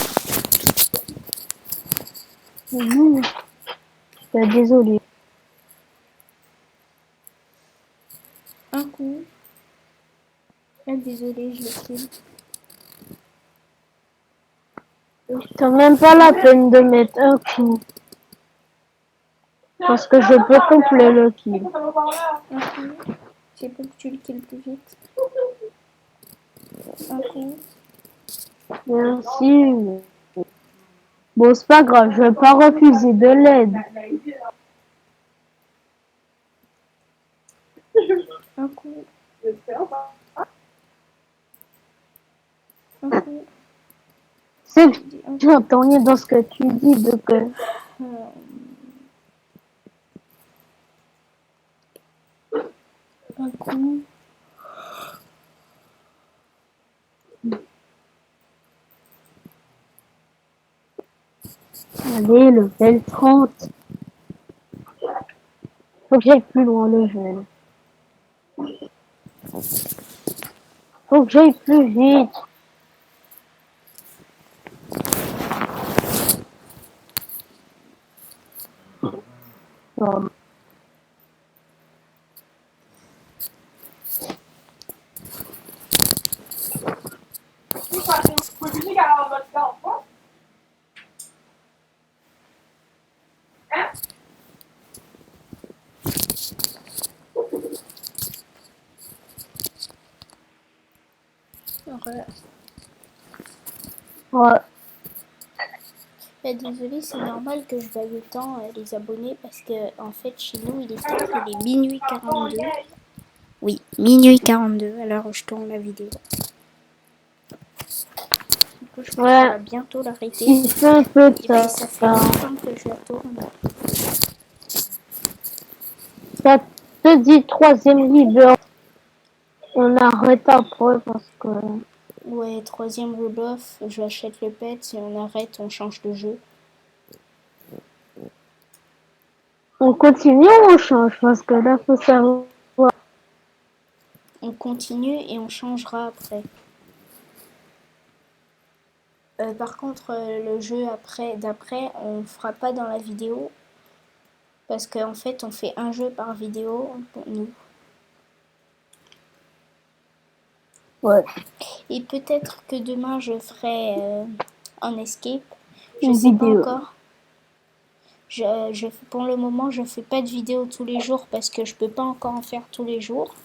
Non. Désolé. Un coup. Ah, désolé, je l'ai kill. C'est même pas la peine de mettre un coup. Parce que je peux compléter le kill. Un coup. C'est pour que tu le kills plus vite. Un coup. Merci. Bon, c'est pas grave, je vais pas refuser de l'aide. Un coup. Un coup. C'est que j'entends rien dans ce que tu dis, donc... Un coup. Allez, level 30. Faut que j'aille plus loin, le level. Faut que j'aille plus vite. Oh. Horreur. Ouais. Désolée, c'est normal que je voie autant les abonnés parce que en fait chez nous il est minuit 42. Oui, minuit 42, alors je tourne la vidéo. Du coup je pense qu'on va bientôt l'arrêter. Il fait un peu Et puis ça fait longtemps que je la tourne. Ça te dit troisième leader. On arrête après parce que... Ouais, troisième rebuff, je achète le pet, si on arrête, on change de jeu. On continue ou on change? Parce que là, faut savoir. On continue et on changera après. Par contre, le jeu d'après, on fera pas dans la vidéo. Parce qu'en fait, on fait un jeu par vidéo pour nous. Ouais. Et peut-être que demain, je ferai un escape. Je Une sais vidéo. pas encore. Pour le moment, je fais pas de vidéo tous les jours parce que je peux pas encore en faire tous les jours.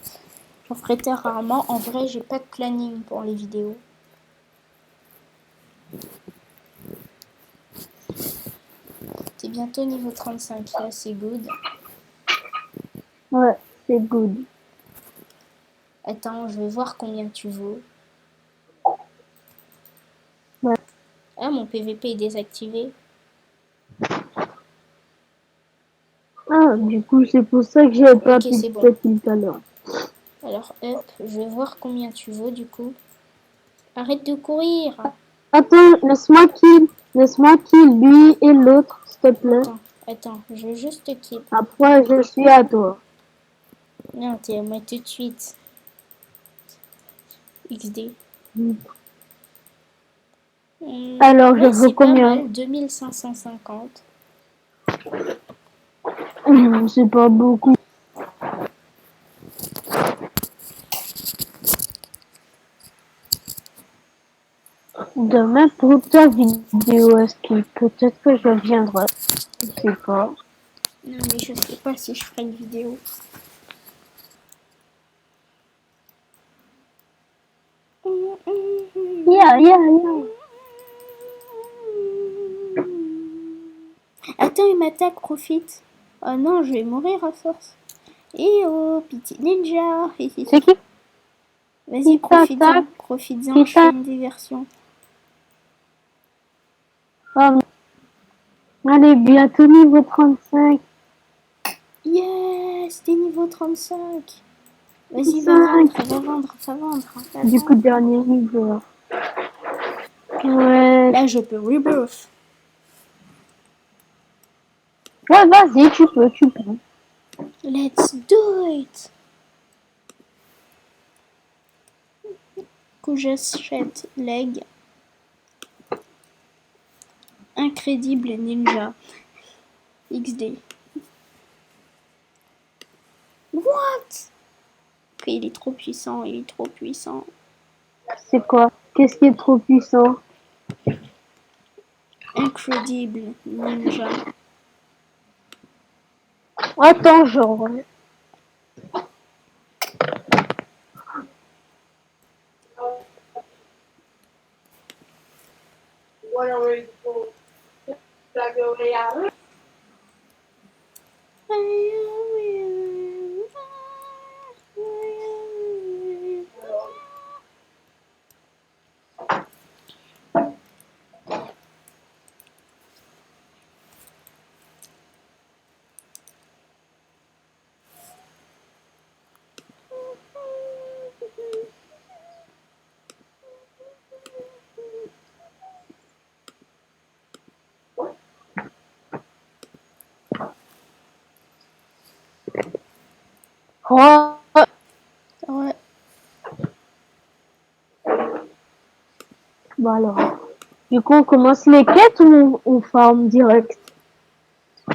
J'en ferai très rarement. En vrai, j'ai pas de planning pour les vidéos. T'es bientôt niveau 35 là, c'est good. Ouais, c'est good. Attends, je vais voir combien tu vaux. Ouais. Ah, mon PVP est désactivé. Ah, du coup, c'est pour ça que j'ai pas pu c'est bon. tout à l'heure. Alors, hop, je vais voir combien tu vaux du coup. Arrête de courir. Attends, laisse-moi kill lui et l'autre, s'il te plaît. Attends, je vais juste te kill. Après, je suis à toi. Non, t'es à moi tout de suite. XD. Alors, je veux combien? Pas mal, 2550. C'est pas beaucoup. Demain, pour ta vidéo, est-ce que peut-être que je viendrai? Je sais pas. Non, mais je sais pas si je ferai une vidéo. Yeah. Attends, il m'attaque, profite. Oh non, je vais mourir à force. Eh oh, petit ninja. C'est qui? Vas-y, profites-en, je fais une diversion. Allez, bientôt niveau 35. Yes, t'es niveau 35. Vas-y, va 5. vendre, va vendre, va vendre. Va Du coup, vendre. dernier niveau. Ouais. Là, je peux rebirth. Ouais, vas-y, tu peux, tu peux. Let's do it. Que j'achète leg. Incrédible ninja. XD. What? Après, il est trop puissant, il est trop puissant. C'est quoi? Qu'est-ce qui est trop puissant? Incredible ninja. Attends, genre. Oh, Ouais. bah alors. Du coup, on commence les quêtes ou on farm direct?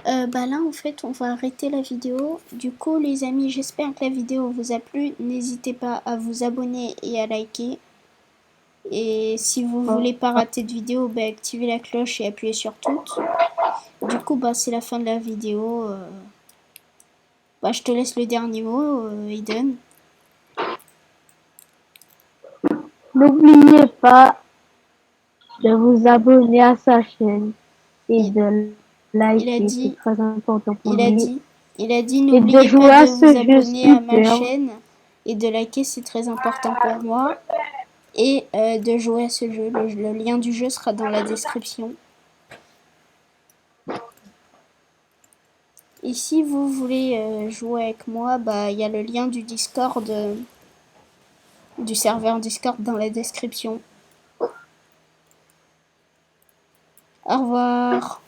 Bah là, en fait, on va arrêter la vidéo. Du coup, les amis, j'espère que la vidéo vous a plu. N'hésitez pas à vous abonner et à liker. Et si vous voulez pas rater de vidéo, bah, activez la cloche et appuyez sur toutes. Du coup, bah, c'est la fin de la vidéo. Bah, je te laisse le dernier mot, Aiden. N'oubliez pas de vous abonner à sa chaîne et de Il a liker, c'est dit, très important pour il a lui. dit, il a dit, Et de n'oubliez pas jouer à de ce vous jeu abonner à ma super. chaîne et de liker, c'est très important pour moi. Et de jouer à ce jeu. Le lien du jeu sera dans la description. Et si vous voulez jouer avec moi, bah il y a le lien du Discord, du serveur Discord dans la description. Au revoir.